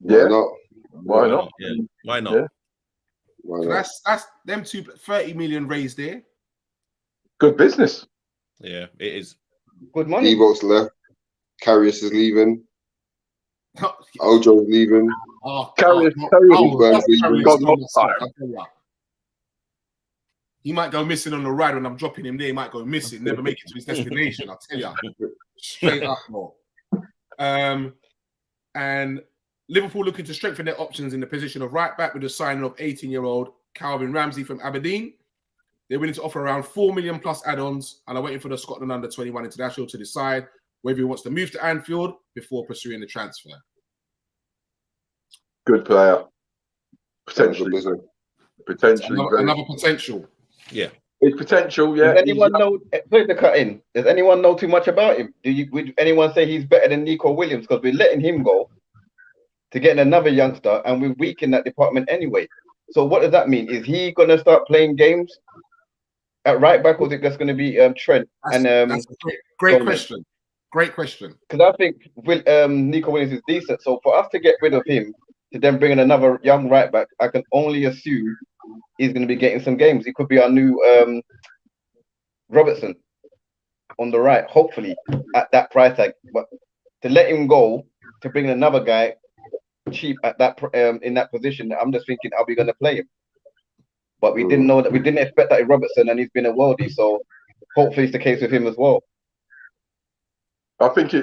Why not? Why not? Yeah. Why not? Yeah. Why not? That's them 30 million raised there. Good business. Yeah, it is. Good money. Evo's left. Carrius is leaving. Ojo's leaving. He might go missing on the ride when I'm dropping him there. He might go missing, never make it to his destination. I'll tell you. Straight up, more. And Liverpool looking to strengthen their options in the position of right back with the signing of 18-year-old Calvin Ramsey from Aberdeen. They're willing to offer around 4 million plus add-ons and are waiting for the Scotland under-21 international to decide whether he wants to move to Anfield before pursuing the transfer. Good player. Potentially. Another potential. Yeah. It's potential, yeah. Does anyone know? Play the cut in. Does anyone know too much about him? Would anyone say he's better than Nico Williams? Because we're letting him go to get another youngster, and we're weak in that department anyway. So what does that mean? Is he going to start playing games at right back, or is it just going to be Trent? That's a great question. Great question. Because I think Nico Williams is decent. So for us to get rid of him, to then bring in another young right back, I can only assume he's going to be getting some games. He could be our new Robertson on the right, hopefully, at that price tag. But to let him go, to bring in another guy cheap at that in that position, I'm just thinking, are we going to play him? But we didn't know that. We didn't expect that in Robertson, and he's been a worldie. So hopefully, it's the case with him as well. I think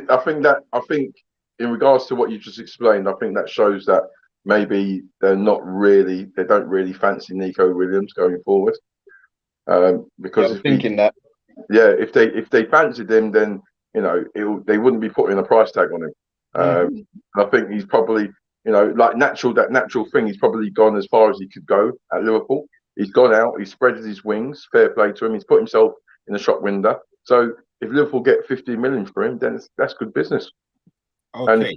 in regards to what you just explained, I think that shows that maybe they don't really fancy Nico Williams going forward. Because if they fancied him, then they wouldn't be putting a price tag on him. I think he's probably that natural thing. He's probably gone as far as he could go at Liverpool. He's gone out. He's spread his wings. Fair play to him. He's put himself in the shop window. So if Liverpool get 15 million for him, then that's good business. Okay.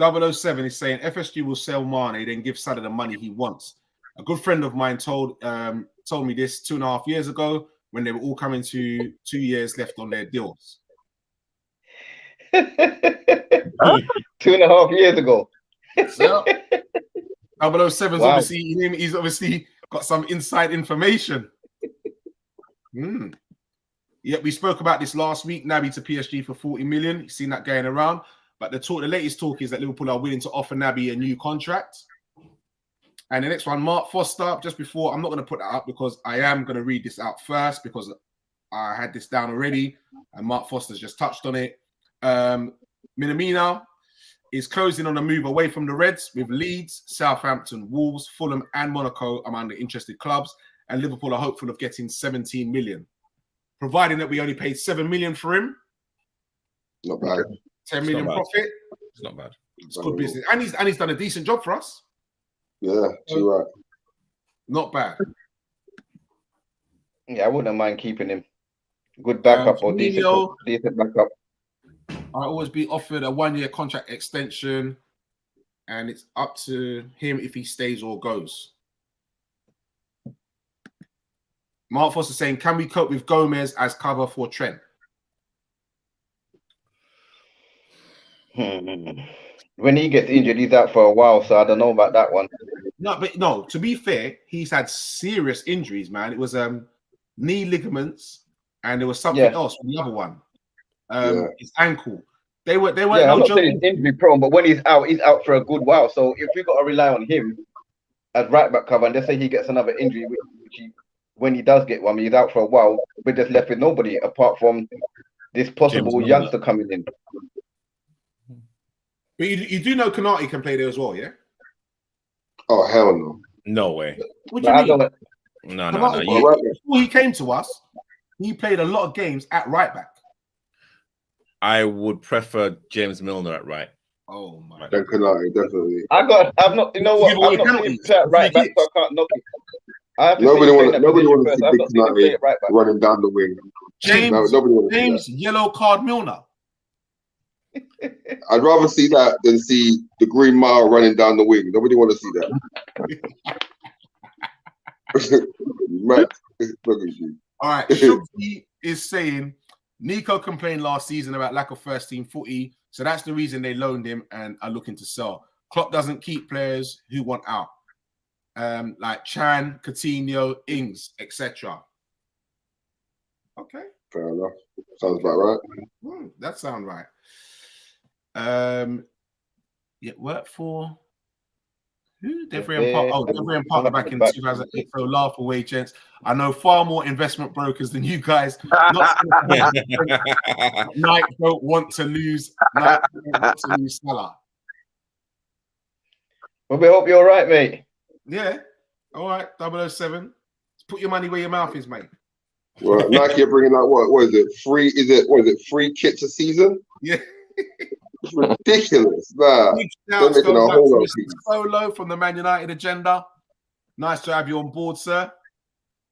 007 is saying FSG will sell Mane, then give Salah the money he wants. A good friend of mine told me this 2.5 years ago when they were all coming to 2 years left on their deals. 2.5 years ago. So, 007's Wow. he's obviously got some inside information. Yeah, we spoke about this last week. Naby to PSG for 40 million. You've seen that going around. But the latest talk is that Liverpool are willing to offer Naby a new contract. And the next one, Mark Foster, just before, I'm not going to put that up because I am going to read this out first because I had this down already and Mark Foster's just touched on it. Minamino is closing on a move away from the Reds with Leeds, Southampton, Wolves, Fulham and Monaco among the interested clubs. And Liverpool are hopeful of getting 17 million. Providing that we only paid 7 million for him. Not bad. 10 million profit. It's not bad. It's good business. And he's done a decent job for us. Yeah, too right. Not bad. Yeah, I wouldn't mind keeping him. Good backup or decent backup. I'll always be offered a 1-year contract extension, and it's up to him if he stays or goes. Mark Foster saying, can we cope with Gomez as cover for Trent? When he gets injured, he's out for a while, so I don't know about that one. No, to be fair, he's had serious injuries, man. It was knee ligaments, and there was something else with the other one. His ankle. They weren't I'm no not joke. saying he's injury prone, but when he's out for a good while. So if we got to rely on him as right back cover, and let's say he gets another injury, when he does get one, he's out for a while, we're just left with nobody apart from this possible youngster coming in. But you do know Konate can play there as well, yeah? Oh, hell no. No way. What do you mean? No. Before he came to us, he played a lot of games at right back. I would prefer James Milner at right. Oh my! Then Konate, definitely. I've not. You know what? I've not seen him play at right back, so I can't knock it. Nobody wants to see Big Konate running down the wing. James yellow card Milner. I'd rather see that than see the Green Mile running down the wing. Nobody want to see that. Matt, look at you. All right, Shuggy is saying Nico complained last season about lack of first team footy, so that's the reason they loaned him and are looking to sell. Klopp doesn't keep players who want out, like Chan, Coutinho, Ings, etc. Okay, fair enough. Sounds about right. That sounds right. Work for who? Devery and Partner back in 2008. So laugh away, gents. I know far more investment brokers than you guys. Nike don't want to lose. Salah. Well, we hope you're all right, mate. Yeah. All right, 007. Put your money where your mouth is, mate. Well, Nike are bringing out what is it? Free kits a season? Yeah. It's ridiculous. Nah. They're making a whole lot of people. Solo from the Man United agenda. Nice to have you on board, sir.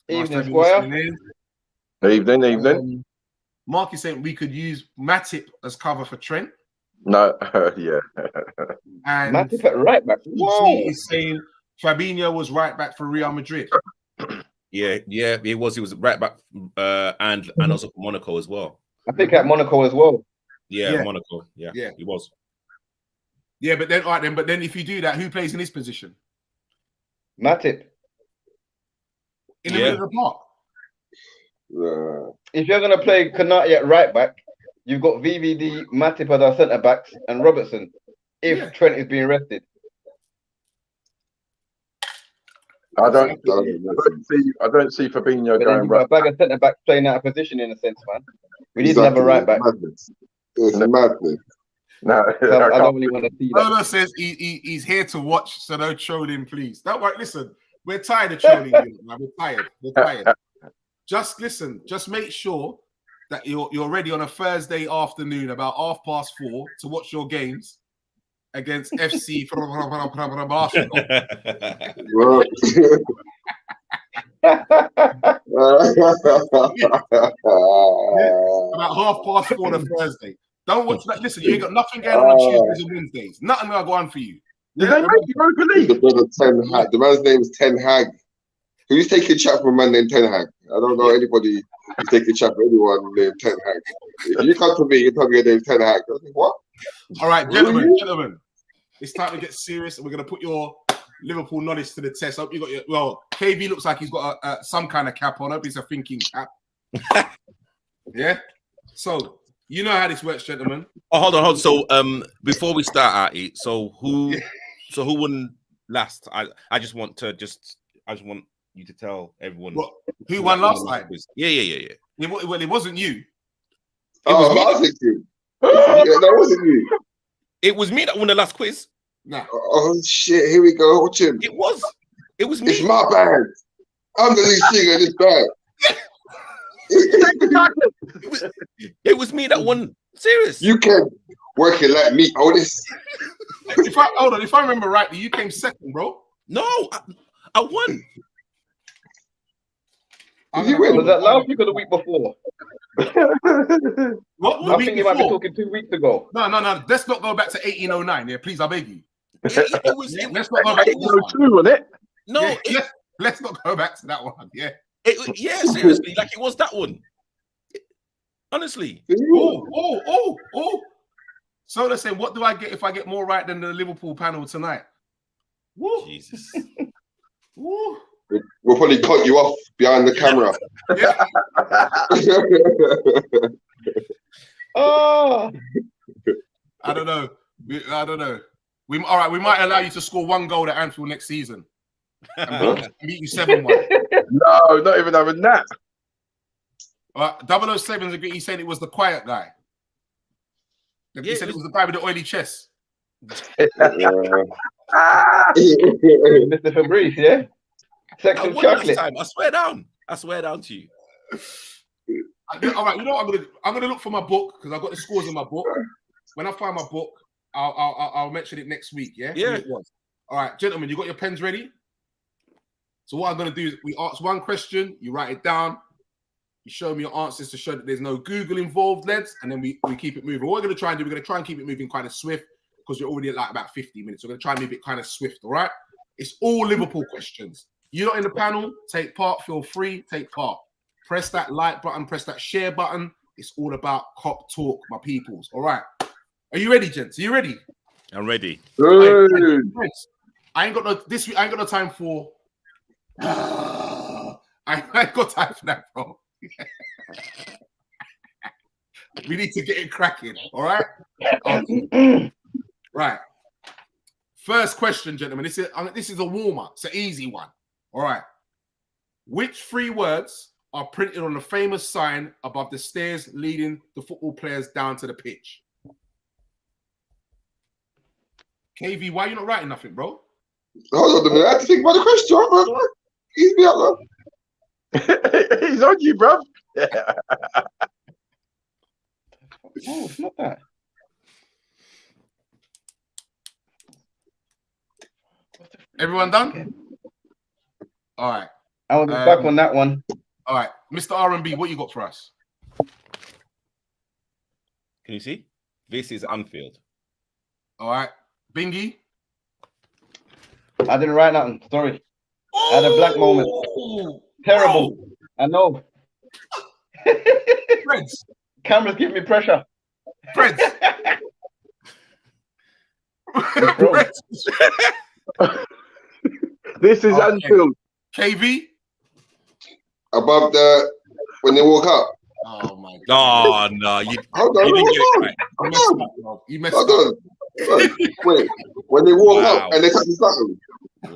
Evening, Squire. Evening. Mark is saying we could use Matip as cover for Trent. No, yeah. And Matip at right back. Whoa. Is saying Fabinho was right back for Real Madrid. Yeah, he was. He was right back, and also for Monaco as well. I think at Monaco as well. Yeah, Monaco. Yeah, he was. Yeah, but then But then if you do that, who plays in his position? Matip. In the middle of the park. If you're gonna play Konate at right back, you've got VVD, Matip as our centre backs, and Robertson. If Trent is being rested. I don't see Fabinho going right. A bag of centre backs playing out of position in a sense, man. We need to have a right back. It's madness. No, so I don't really want to see that. Lola says he's here to watch, so don't troll him, please. Don't worry. Listen, we're tired of trolling you, man. We're tired. Just listen. Just make sure that you're ready on a Thursday afternoon about 4:30 to watch your games against FC Arsenal. About 4:30 on a Thursday. Don't watch that. Listen, you ain't got nothing going on Tuesdays and Wednesdays. Nothing gonna go on for you. Did they make Europa League? The brother Ten Hag. The man's name is Ten Hag. Who's taking chat from a man named Ten Hag? I don't know anybody who's taking chat from anyone named Ten Hag. If you come to me, you tell me your name's Ten Hag. I think, what? All right, gentlemen, it's time to get serious, and we're gonna put your Liverpool knowledge to the test. I hope you got your. Well, KV looks like he's got some kind of cap on. I hope it's a thinking cap. Yeah. So you know how this works, gentlemen. Oh, hold on. So, before we start at it, so who won last? I just want you to tell everyone who won last time. Yeah. Well, it wasn't you. It was you. Yeah, that wasn't you. It was me that won the last quiz. Nah. Oh shit! Here we go. Watch him. It was me. It's my band. I'm the lead singer of this band. It was me that won. Serious. You can work it like me, Otis. If I remember rightly, you came second, bro. No, I won. Was that last week or the week before? What? I think you might be talking 2 weeks ago. No. Let's not go back to 1809. Yeah, please, I beg you. Let's not go back to 1802, wasn't it? No, let's not go back to that one. Yeah. Seriously, like it was that one. Honestly. Oh. So they're saying, what do I get if I get more right than the Liverpool panel tonight? Woo. Jesus. Woo. We'll probably cut you off behind the camera. Yeah. Oh, I don't know. We might allow you to score 1 goal at Anfield next season. And beat you 7-1. No, not even having that. 007's agree. He said it was the quiet guy. He said it was the guy with the oily chest. Mr. Fabrice, yeah? Sex and chocolate. I swear down to you. All right, you know what I'm gonna look for my book because I've got the scores in my book. When I find my book, I'll mention it next week. Yeah. It was. All right, gentlemen, you got your pens ready? So what I'm gonna do is we ask one question, you write it down, you show me your answers to show that there's no Google involved, lads, and then we keep it moving. What we're gonna try and do, we're gonna try and keep it moving kind of swift because we're already at like about 50 minutes. So we're gonna try and move it kind of swift. All right. It's all Liverpool questions. You're not in the panel, take part, feel free, take part. Press that like button, press that share button. It's all about cop talk, my peoples. All right. Are you ready, gents? Are you ready? I'm ready. I ain't got no time for I ain't got time for that, bro. We need to get it cracking, all right? Right. First question, gentlemen. This is a warm-up. It's an easy one. All right. Which 3 words are printed on the famous sign above the stairs leading the football players down to the pitch? KV, why are you not writing nothing, bro? Hold on a minute. I have to think about the question. He's me out there. He's on you, bro. Oh, it's not that. Everyone done? All right. I will be back on that one. All right. Mr. R&B, what you got for us? Can you see? This is Anfield. All right. Bingy? I didn't write nothing. Sorry. I had a blank moment. Terrible. Bro. I know. Friends. Cameras give me pressure. Friends. This is Anfield. KV? Above when they walk up. Oh my God. Oh no, you Hold on. You messed Hold up. on. Wait. When they walk up and they touch the something.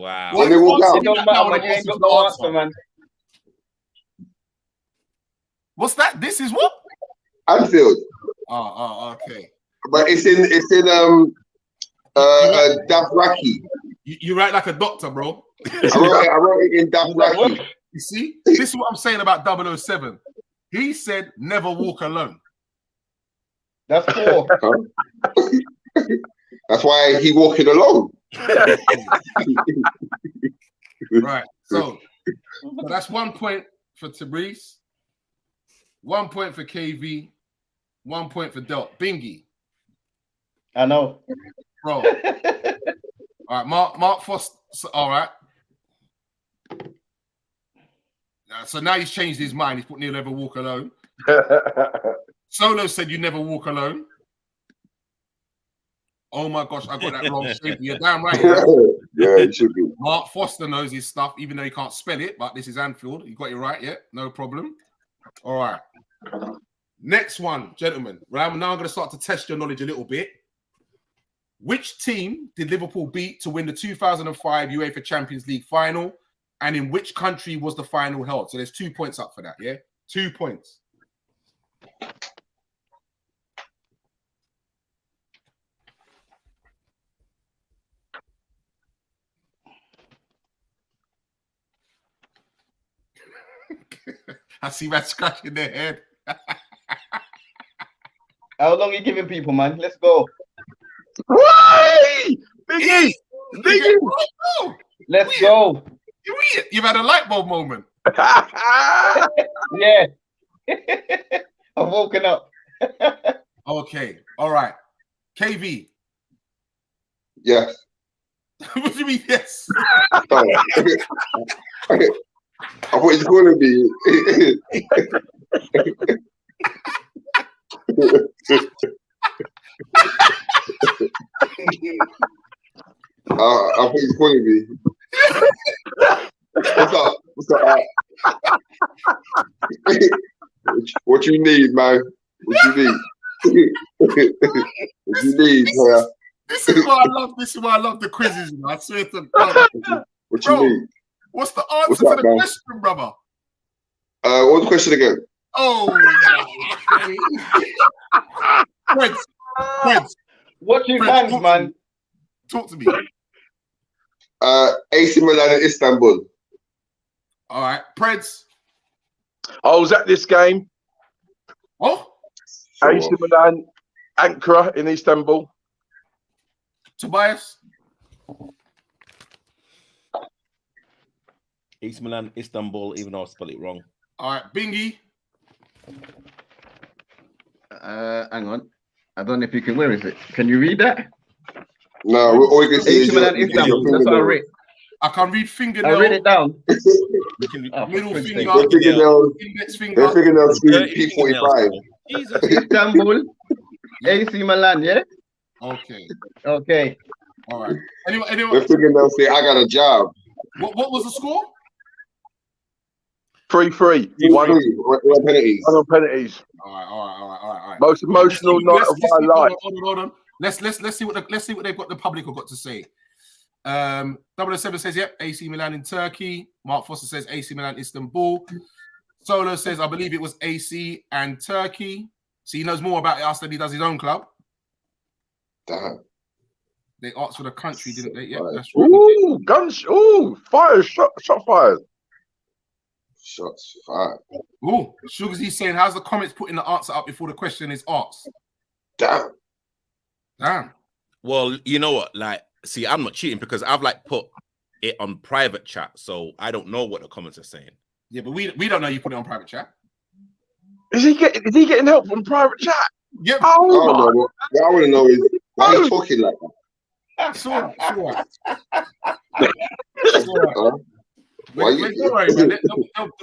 Wow. When they walk out. It don't matter when you ain't got no answer, man. What's that? This is what? Anfield. Oh, okay. But it's in Dafraki. You write like a doctor, bro. I wrote it in Dafraki. You see? This is what I'm saying about 007. He said never walk alone. That's 4. That's why he walking alone. Right. So that's 1 point for Tabrice, 1 point for KV, 1 point for Delt. Bingy. I know. Bro. All right, Mark Foster. All right. So now he's changed his mind. He's put Neil Ever Walk Alone. Solo said you never walk alone. Oh my gosh, I got that wrong. You're damn right. Yeah, it should be. Mark Foster knows his stuff, even though he can't spell it, but this is Anfield. You got it right, yeah? No problem. All right. Next one, gentlemen. Right, now I'm going to start to test your knowledge a little bit. Which team did Liverpool beat to win the 2005 UEFA Champions League final? And in which country was the final held? So there's 2 points up for that, yeah? 2 points. I see man scratching their head. How long are you giving people, man? Let's go. Hey! Biggie! Biggie! Let's go. You've had a light bulb moment. Yeah. I've woken up. Okay. All right. KV. Yes. What do you mean, yes? I thought you were calling me. I thought you were calling me. What's up? What you need, man? What you need? What you need, man? This is why I love the quizzes, man. I swear to God. What you need? What's the answer to the question, brother? What was the question again? Oh, Prince. What you hands, man? Talk to me. AC Milan and Istanbul. All right, Preds. I was at this game. Oh, AC Milan, Ankara in Istanbul. Tobias. AC Milan, Istanbul, even though I spelled it wrong. All right, Bingy. Hang on. I don't know if you can. Where is it? Can you read that? No, all you can see is your Istanbul. That's what I read. I can read fingernail. I read it down. Middle finger. Their fingernails. Index Their finger. fingernails scream P45. Jesus. Istanbul, AC Milan, yeah? Okay. Okay. All right. Anyway. Their fingernails say, I got a job. What was the score? 3-3. One penalties. on penalties. All right. Most emotional night of my life. Hold on. Let's see what they've got. The public have got to say. 007 says, yep, AC Milan in Turkey. Mark Foster says AC Milan Istanbul. Solo says, I believe it was AC and Turkey. So he knows more about us than he does his own club. Damn. They asked for the country, didn't they? Yeah, Right. that's right. Ooh, guns. Ooh, fire. Shot fired. Shots fired. Ooh, Sugarsy's saying, how's the comments putting the answer up before the question is asked? Damn. Well, you know what? Like, see, I'm not cheating because I've like put it on private chat, so I don't know what the comments are saying. Yeah, but we don't know you put it on private chat. Is he getting help from private chat? Yep. Oh, no. What I want to know is why he's talking like that. Sure. Why you? Don't worry, man.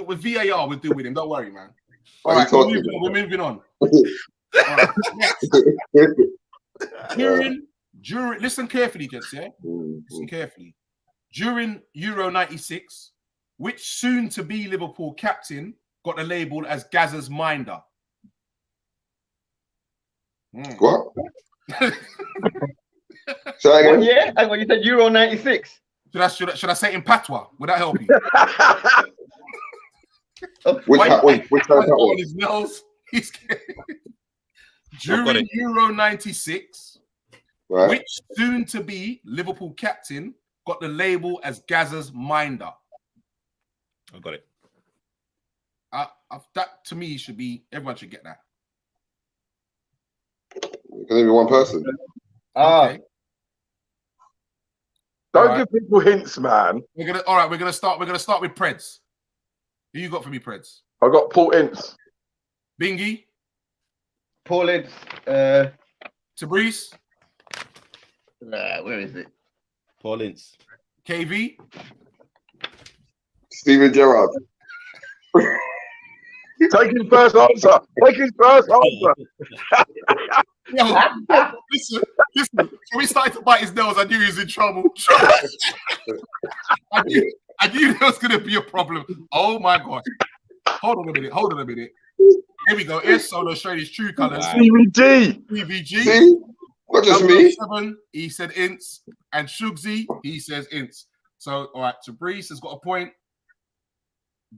With VAR, we'll deal with him. Don't worry, man. All right, we're moving on. All right, during listen carefully, gents, yeah? Listen carefully. During Euro 96, which soon-to-be Liverpool captain got the label as Gazza's minder? What? So again? Yeah, hang on, you said Euro 96. Should I say it in patois? Would that help you? Which time was? His nails. During Euro 96, Right. which soon-to-be Liverpool captain got the label as Gazza's minder? I got it. That to me should be, everyone should get that. Can only be one person. Okay. Don't give people hints, man. We're gonna start with Preds. Who you got for me, Preds? I got Paul Ince. Bingy? Paulins. Tabrice, Where is it? Paul Ince. KV, Steven Gerrard. Take his first answer. Take his first answer. Yo, listen. When we started to bite his nails, I knew he was in trouble. I knew there was going to be a problem. Oh my gosh. Hold on a minute. Here we go. Here's Solo showing his true colours. CVG. PVG. See? Not just me. 7, he said Ince. And Shugsy, he says Ince. So, all right, Tabrice has got a point.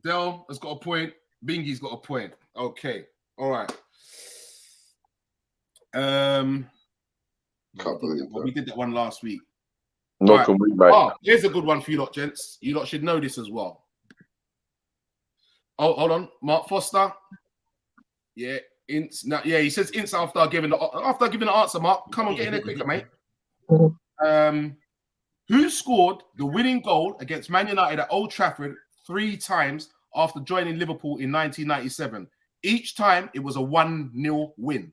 Del has got a point. Bingy's got a point. Okay. All right. We did that one last week. Not on me, mate. Oh, here's a good one for you lot, gents. You lot should know this as well. Oh, hold on. Mark Foster. Yeah, Ince. Now, yeah, he says Ince after giving the answer, Mark. Come on, get in there quicker, mate. Who scored the winning goal against Man United at Old Trafford 3 times after joining Liverpool in 1997? Each time it was a 1-0 win.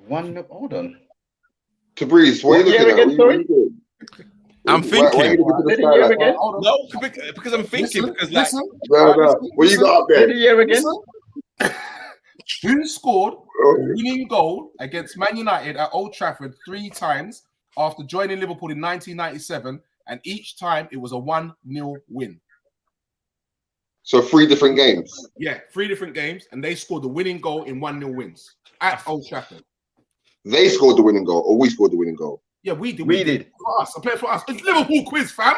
Hold on. Tabrice, what are you looking at? Again, sorry? I'm thinking. Why are you looking at the sky like that? No, because I'm thinking. Because like, No. What you got up there? The year again? Who scored the winning goal against Man United at Old Trafford 3 times after joining Liverpool in 1997, and each time it was a 1-0 win? So 3 different games. Yeah, 3 different games, and they scored the winning goal in 1-0 wins at Old Trafford. They scored the winning goal, or we scored the winning goal. Yeah, we did. We did. For us. I played for us. It's Liverpool quiz, fam.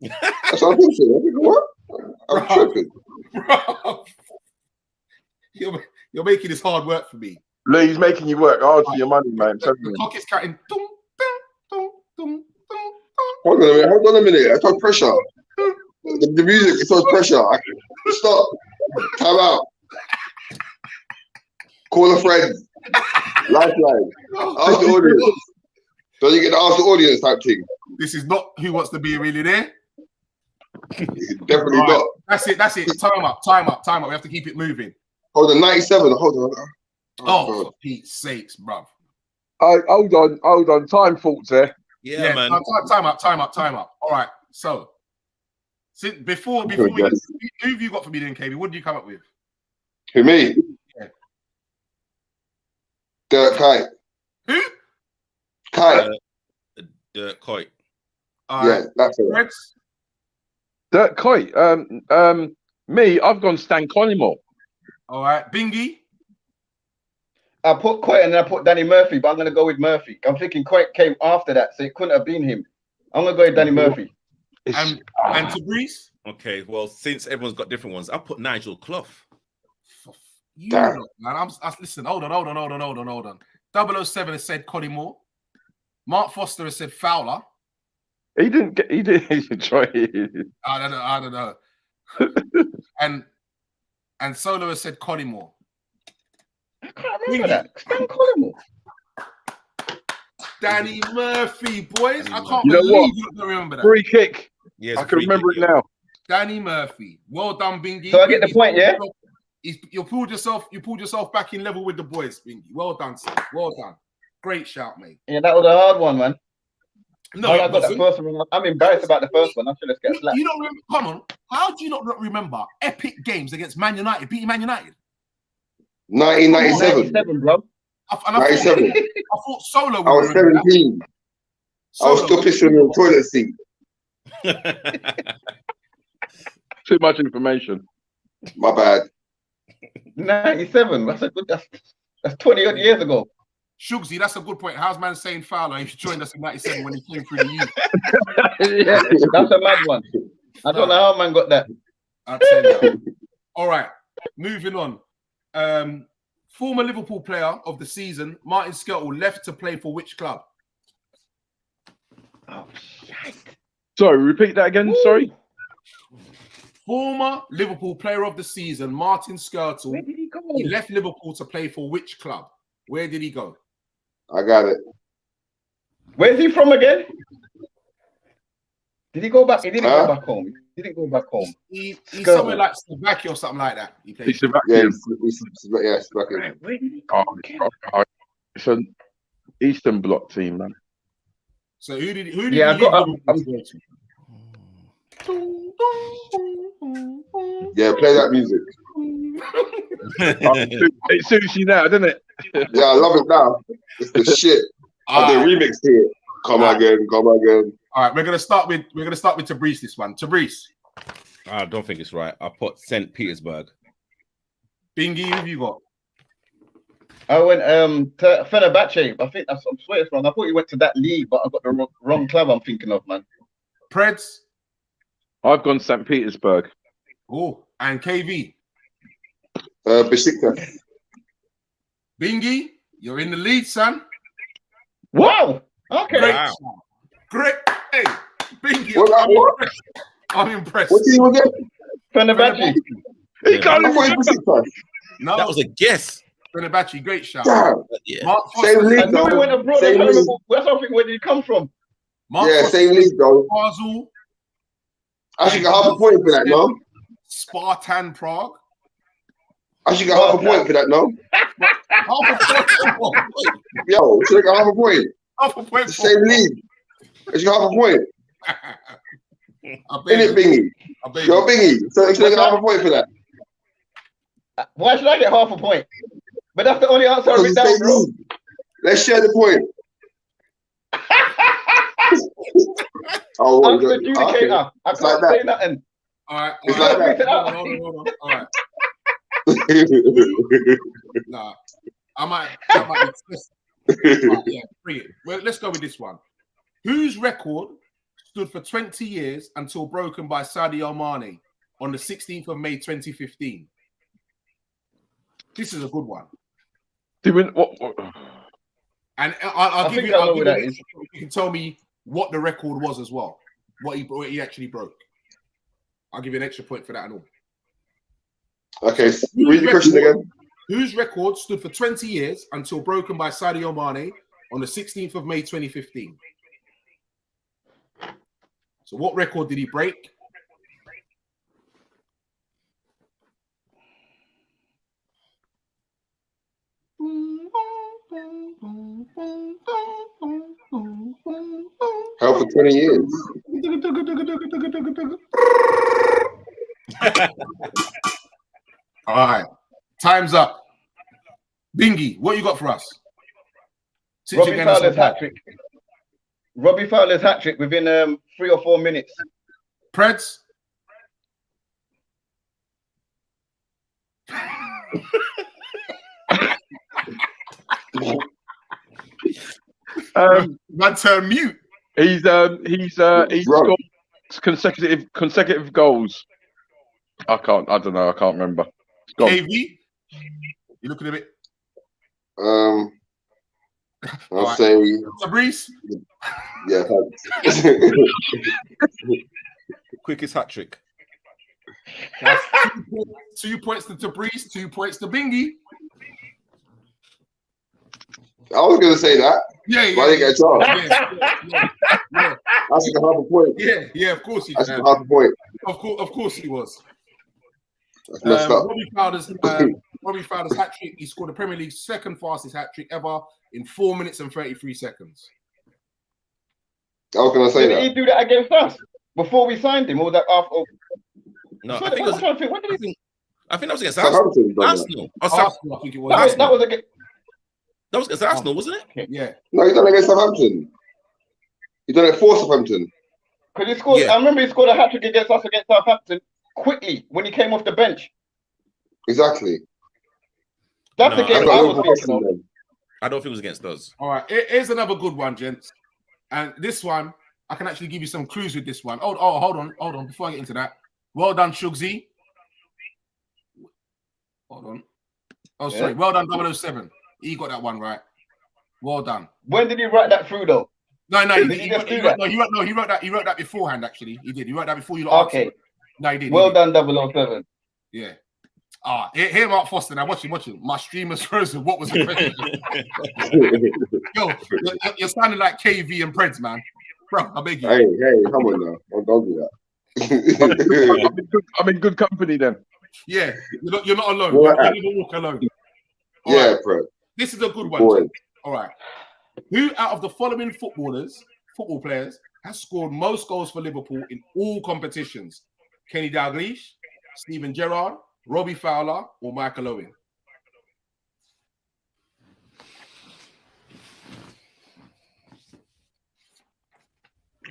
That's what I'm thinking. I'm thinking, what? I'm tripping. Bro. You're making this hard work for me. Lee, he's making you work hard for your money, man. The clock is counting. Hold on a minute. I felt pressure. The music, it felt pressure. Stop. Time out. Call a friend. Lifeline. Ask the audience. So you get to ask the audience type thing. This is not Who Wants to Be a Millionaire. Definitely not. That's it. Time up. We have to keep it moving. Hold on, 97. Hold on. Oh, for Pete's sakes, bruv. Hold on. Time faults there. yeah, man. Time up. All right. So, before we, who have you got for me then, KB? What did you come up with? Who, me? Yeah. Dirk Kuyt. Who? Kuyt. Dirk Kuyt. Yeah, that's it. Reds? Dirk Kuyt. Me, I've gone Stan Collymore. All right. Bingy? I put Coit and then I put Danny Murphy, but I'm going to go with Murphy. I'm thinking Coit came after that, so it couldn't have been him. I'm going to go with Danny Murphy. And Tabrice? Okay, well, since everyone's got different ones, I put Nigel Clough. You know, man. Listen, hold on. 007 has said Collymore. Mark Foster has said Fowler. He didn't try it. I don't know. and Solo has said Collymore. I can't remember that. Stan Collymore. Danny Murphy, boys. I can't You know believe what? you don't remember that. Free kick. Yes, I can remember it now. Danny Murphy. Well done, Bingy. So I get the point, yeah? You pulled yourself back in level with the boys, Bingy. Well done, sir. Well done. Great shout, mate. Yeah, that was a hard one, man. No, I got that first one. I'm embarrassed about the first one. I should have get slapped. You don't remember? Come on. How do you not remember epic games against Man United, beating Man United? 1997. 97, bro. 97. I thought Solo would I was remember 17. I was still pissing in the toilet seat. Too much information. My bad. 97. That's 20 odd years ago. Shugsy, that's a good point. How's man saying Fowler? He joined us in 97 when he came through the youth. Yeah, that's a mad one. I don't know how man got that. I'll tell you. All right, moving on. Former Liverpool player of the season, Martin Skrtel, left to play for which club? Oh, shit. Sorry, repeat that again. Woo. Sorry. Former Liverpool player of the season, Martin Skrtel. Where did he go? He left Liverpool to play for which club? Where did he go? I got it. Where's he from again? Did he go back? He didn't go back home. Didn't go back home. He's somewhere like Slovakia or something like that. He played. He's Slovakian. Yeah, Slovakia. It's an Eastern Bloc team, man. So who did he Yeah, Yeah, play that music. It suits you now, doesn't it? Yeah, I love it now. It's the shit. I did a remix to it. Come again. All right, we're gonna start with Tabrice this one. Tabrice. I don't think it's right. I put St. Petersburg. Bingy, who have you got? I went to Fenerbahce. I think that's, I'm swear it's wrong. I thought you went to that league, but I got the wrong club I'm thinking of, man. Preds. I've gone St. Petersburg. Oh, and KV. Besiktas. Bingy, you're in the lead, son. Wow. Okay. Great. Great. Hey, Bingy, I'm impressed. What team again? Fenerbahce. He can't I even thought it was Besiktas. No, That was a guess. Fenerbahce, great shout. Damn. Yeah. Mark Same Foster, league, I knew he though. went abroad. Same league. That's something. Where did he come from? Mark Yeah, Foster, same league, though. Basel, I should get half a point for that, no? Spartan Prague. I should get half a point for that, no? Half Yo, should I get half a point? a point. Same league. I should get half a point. I bet In it, you. Bingy. I bet Yo, you. Bingy. So should I get half a point for that? Why should I get half a point? But that's the only answer I Because wrote it's down, same bro. league. Let's share the point. Oh, I'm well, the adjudicator. I It's like can't that. say nothing. All right. It's all like right. that. Hold on. All right. Nah. I might be twisted. Right, yeah, bring it. Well, let's go with this one. Whose record stood for 20 years until broken by Sadio Mane on the 16th of May 2015? This is a good one. And I'll give think you. I know I'll what give that you. is. You can tell me what the record was as well. What he actually broke. I'll give you an extra point for that and all. Okay, read the question again. Whose record stood for 20 years until broken by Sadio Mane on the 16th of May 2015? So what record did he break? Held for 20 years. All right. Time's up. Bingy, what you got for us? Since Robbie you're getting us Fowler's on hat trick. Robbie Fowler's hat trick within 3 or 4 minutes. Preds? Man, turn mute. He's got consecutive goals. I don't know. I can't remember. KV? You looking a bit? I'll Alright. say, Fabrice? yeah. Quickest hat trick. That's 2 points to Tabrice, 2 points to Bingy. I was going to say that. Yeah, But I didn't get a chance. yeah. I should get half a point. Yeah, of course he I should can. get half a point. Of course he was. That's messed up. Robbie Fowler's hat trick. He scored the Premier League's second fastest hat trick ever in 4 minutes and 33 seconds. I was going to say Did he that. do that against us before we signed him? Or was that after? No, I'm I think it was. trying to think. When did he? I think that was against Arsenal. Southampton done that. Arsenal. Arsenal, I think it was. That was against. That was against Arsenal, wasn't it? Yeah. No, he done it against Southampton. He done it for Southampton. Because he scored. Yeah. I remember he scored a hat trick against us against Southampton quickly when he came off the bench. Exactly. That's No, the game I've got I no was thinking question of. then. I don't think it was against us. All right. Here's another good one, gents. And this one, I can actually give you some clues with this one. Oh, hold on. Before I get into that, well done, Shugsy. Hold on. Oh, sorry. Yeah. Well done, 007. He got that one right. Well done. When did he write that through though? No, Did he just do that? he wrote that beforehand. Actually, he did. He wrote that before you. Okay. No, he did. Well he did. done, 007. Yeah. Here Mark Foster. Now watch him. My stream is frozen. What was the question? Yo, you're sounding like KV and Preds, man. Bro, I beg you. Hey, come on now. Don't do that. I'm in good company then. Yeah, you're not alone. Boy, You never walk alone. All yeah, right. bro. This is a good one. Boy. Jim. All right. Who out of the following football players, has scored most goals for Liverpool in all competitions? Kenny Dalglish, Steven Gerrard, Robbie Fowler, or Michael Owen?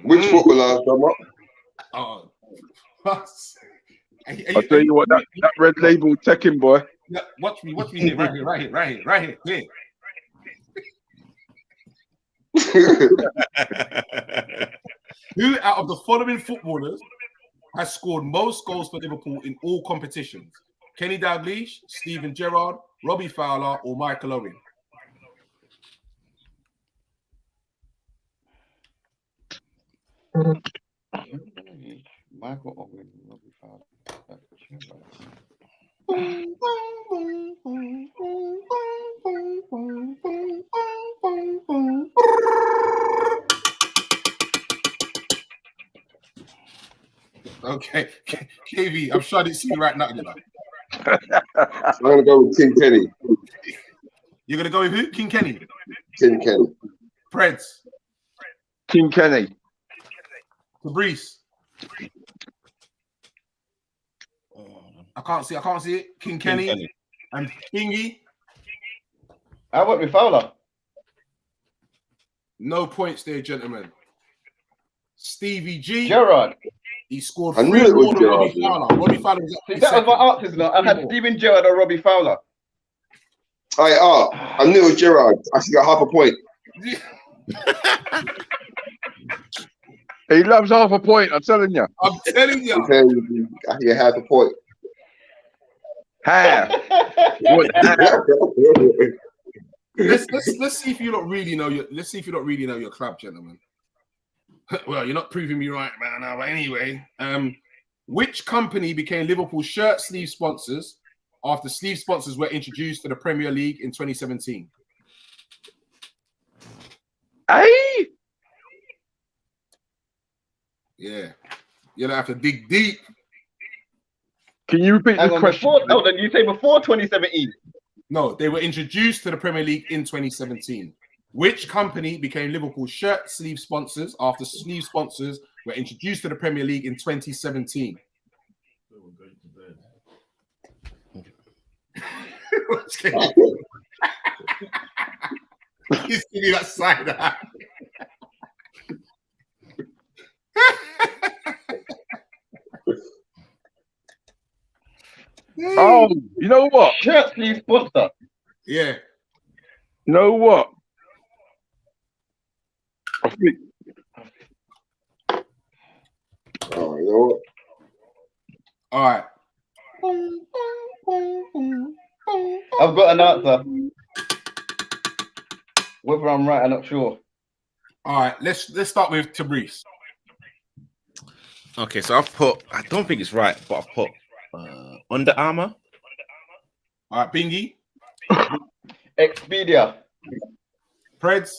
Which footballer, Drummer? Oh, I'll tell you what, that red label Tekken boy. Yeah, watch me here, right here. Who out of the following footballers has scored most goals for Liverpool in all competitions? Kenny Dalglish, Steven Gerrard, Robbie Fowler, or Michael Owen? Michael Owen, Robbie Fowler. Okay, KV, I'm sure I didn't see you right now. You know. I'm gonna go with King Kenny. You're gonna go with who? King Kenny. King Kenny. Preds. King Kenny. Fabrice. I can't see it. King Kenny. And Kingy. I went with Fowler. No points there, gentlemen. Stevie G. Gerrard. He scored I knew 3 it was more than Robbie Gerrard, Fowler. Robbie Fowler was See, that was my answers now. I had Steven Gerrard or Robbie Fowler. I knew it was Gerrard. I actually got half a point. He loves half a point, I'm telling you. I'm telling you. I get half a point. Half. Let's see if you don't really know your club, gentlemen. Well, you're not proving me right man now, but anyway. Which company became Liverpool's shirt sleeve sponsors after sleeve sponsors were introduced to the Premier League in 2017? Hey! Yeah. You're gonna have to dig deep. Can you repeat the question? Then you say before 2017. No, they were introduced to the Premier League in 2017. Which company became Liverpool's shirt sleeve sponsors after sleeve sponsors were introduced to the Premier League in 2017? He's giving that side eye. Oh, you know what? Shirt sleeve sponsor. Yeah. You know what? I think Oh, you know what? All right. I've got an answer. Whether I'm right, I'm not sure. All right. Let's start with Tabrice. Okay, so I've put, I don't think it's right, but I've put Under Armour. All right, Bingy. Expedia. Preds.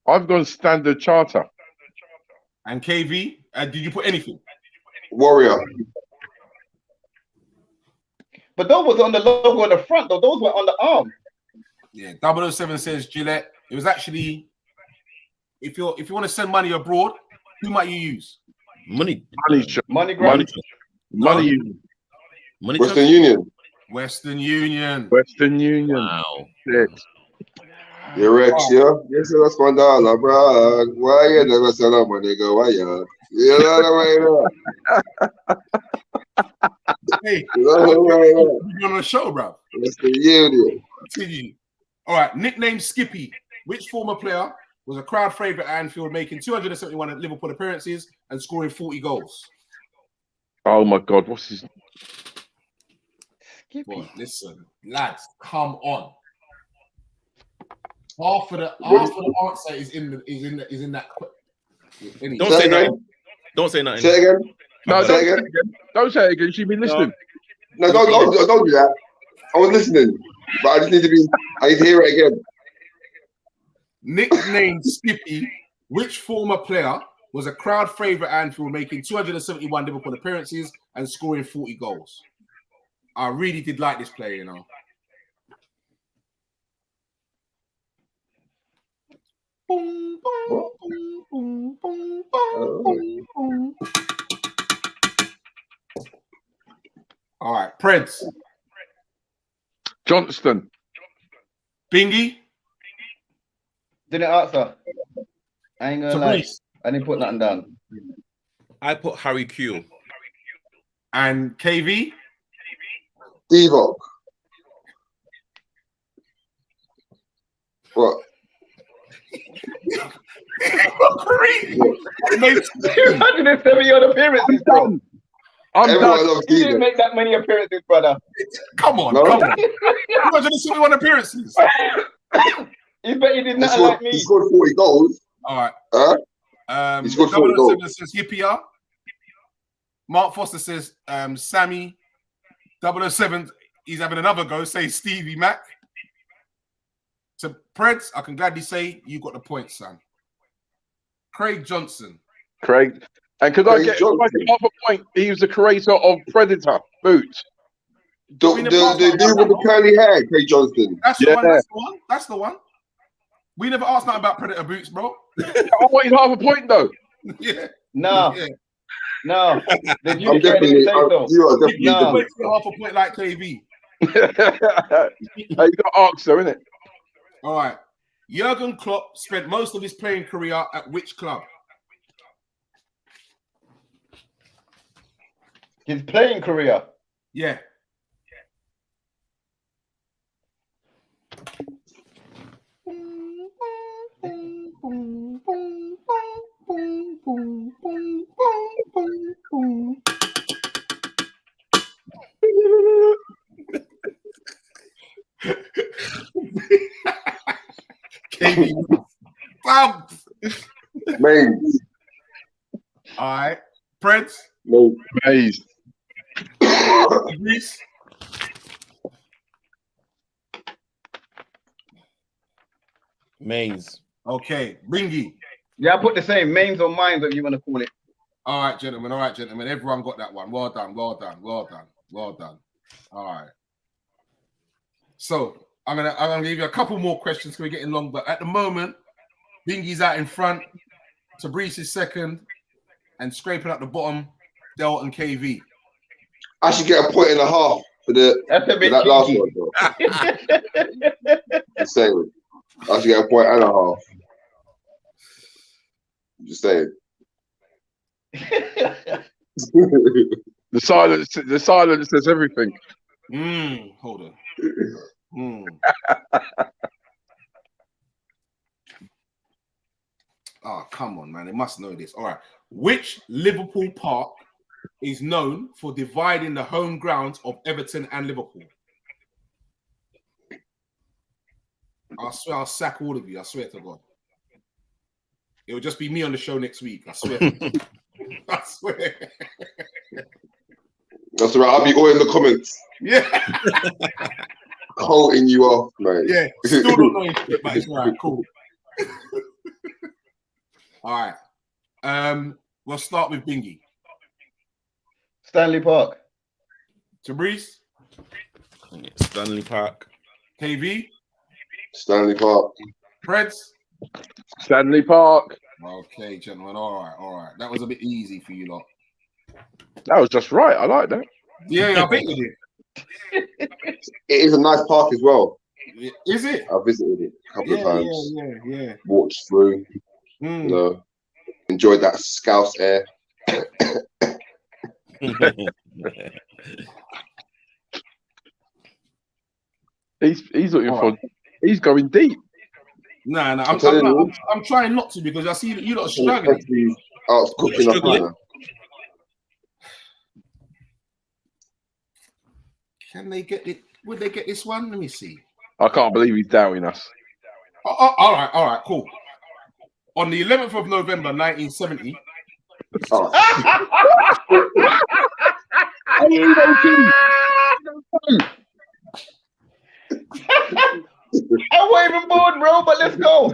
I've gone Standard Charter. And KV. Did you put anything? Warrior. But those was on the logo on the front, though. Those were on the arm. Yeah, 007 says Gillette. It was actually, if you want to send money abroad, who might you use? Money. MoneyGram. Western Union. Western Union. Western Union. Wow. Shit. You're Rex, yeah? Yes, that's $1, bro. Why you never sell out, my nigga? Why you? You know the way, Hey, you're on the show, bro. Western Union. Continue. All right, nickname Skippy. Which former player was a crowd favourite at Anfield, making 271 Liverpool appearances and scoring 40 goals? Oh my God, what's his? Boy, listen, lads, come on. Half of the answer is in that. Don't say nothing. Don't say nothing. Say it again. No, Say don't it say it again. again. Don't say it again. She's been listening. No, don't do that. I was listening, but I need to hear it again. Nickname Skippy. Which former player was a crowd favourite at Anfield, making 271 Liverpool appearances and scoring 40 goals. I really did like this player, you know. Boom, boom, boom, boom, boom, boom. All right, Preds. Johnston. Bingy. Didn't answer. I ain't gonna lie. Fabrice. I didn't put nothing down. I put Harry Q. And KV. Divock. What? 270 odd appearances, bro. I'm done. You didn't make that many appearances, brother. Come on, No. come on. 271 appearances. You bet you did He nothing scored, like me. he scored 40 goals. All right. He scored 40 goals. 007 says Hippier. Mark Foster says Sammy. 007, he's having another go. Say Stevie Mac. So Preds, I can gladly say you got the point, son. Craig Johnson. Craig. And could I Craig get Johnson. half a point? He was the creator of Predator Boots. The dude with the curly hair, Craig Johnston. That's the one. That's the one. That's the one. We never asked nothing about Predator Boots, bro. I wanted half a point though. Yeah. No. Yeah. No. Did you I'm definitely, you are definitely. You No. wait for half a point like KV. You got arcs though, innit? All right. Jurgen Klopp spent most of his playing career at which club? His playing career. Yeah. KV. Mains. All right. Preds. No. Maze. Greece. Mains. Okay. Bingy. Yeah, I put the same mains or mines, if you want to call it. All right, gentlemen. All right, gentlemen. Everyone got that one. Well done. Well done. Well done. Well done. All right. So I'm gonna give you a couple more questions because we're getting long. But at the moment, Bingy's out in front. Fabrice is second, and scraping at the bottom, Del and KV. I should get a point and a half for that last one, bro. Just saying. I should get a point and a half. Just saying. The silence says everything. Hold on. Oh, come on, man. They must know this. All right. Which Liverpool park is known for dividing the home grounds of Everton and Liverpool? I swear I'll sack all of you. I swear to God. It will just be me on the show next week. I swear. I swear. That's right. I'll be all in the comments. Yeah. Holding you off, mate. Yeah. Still don't know shit, but it's all right. Cool. All right. We'll start with Bingy. Stanley Park. Fabrice. Stanley Park. KV. Stanley Park. Preds. Stanley Park. Okay, gentlemen. All right. That was a bit easy for you lot. That was just right. I like that. Yeah, I bet you did. It is a nice park as well. Is it? I visited it a couple of times. Yeah. Walked through. You know, enjoyed that Scouse air. He's looking for. He's going deep. Nah. I'm trying not to because I see you lot are struggling. I was cooking up dinner. Can they get it? Would they get this one? Let me see. I can't believe he's doubting us. All right, cool. On the 11th of November, 1970. Oh. I wasn't even born, bro, but let's go.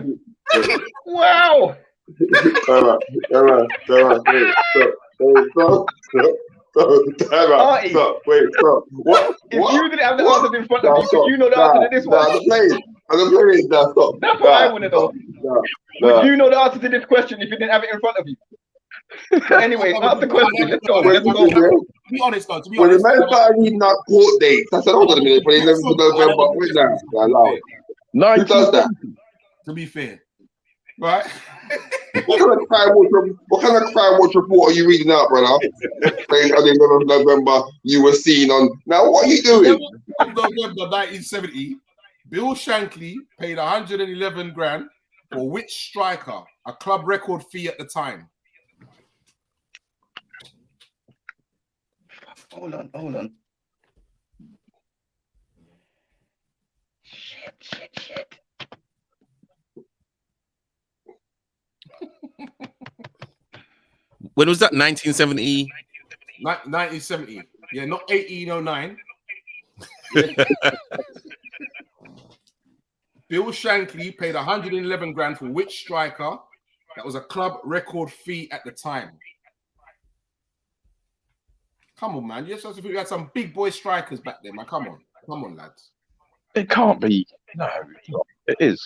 Wow. All right. Wait, stop. What? If you didn't have the answer in front of you, could you know the answer to this one? I'm playing. Stop. That's what I want to know. Would you know the answer to this question if you didn't have it in front of you? But anyway, ask the question. Let's go. To be honest, though, when the man started reading out court dates, I said, hold on a minute, for the 11th of November. Wait now. Who does that? To be fair, right? What kind of crime watch report are you reading out, brother? Saying on the 11th of November you were seen on. Now, what are you doing? November 1970, Bill Shankly paid 111 grand for which striker? A club record fee at the time. Hold on. Shit. When was that? 1970? 1970. Yeah, not 1809. Bill Shankly paid 111 grand for which striker? That was a club record fee at the time. Come on, man. You had some big boy strikers back then, man. Come on, lads. It can't be. No, it is.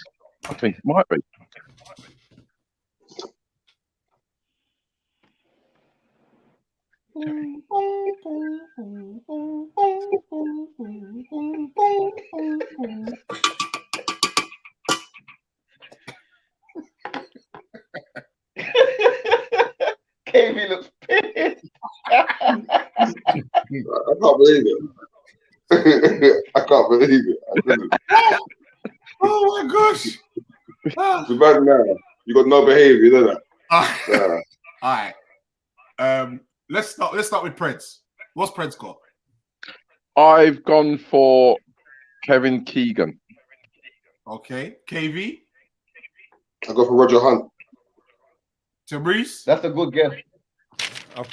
I think it might be. KV looks pissed. I can't believe it. I can't believe it. Oh my gosh. It's bad now. You got no behavior, don't you? All right. Let's start with Preds. What's Preds got? I've gone for Kevin Keegan. Okay. KV? I go for Roger Hunt. Tabrice? That's a good guess. I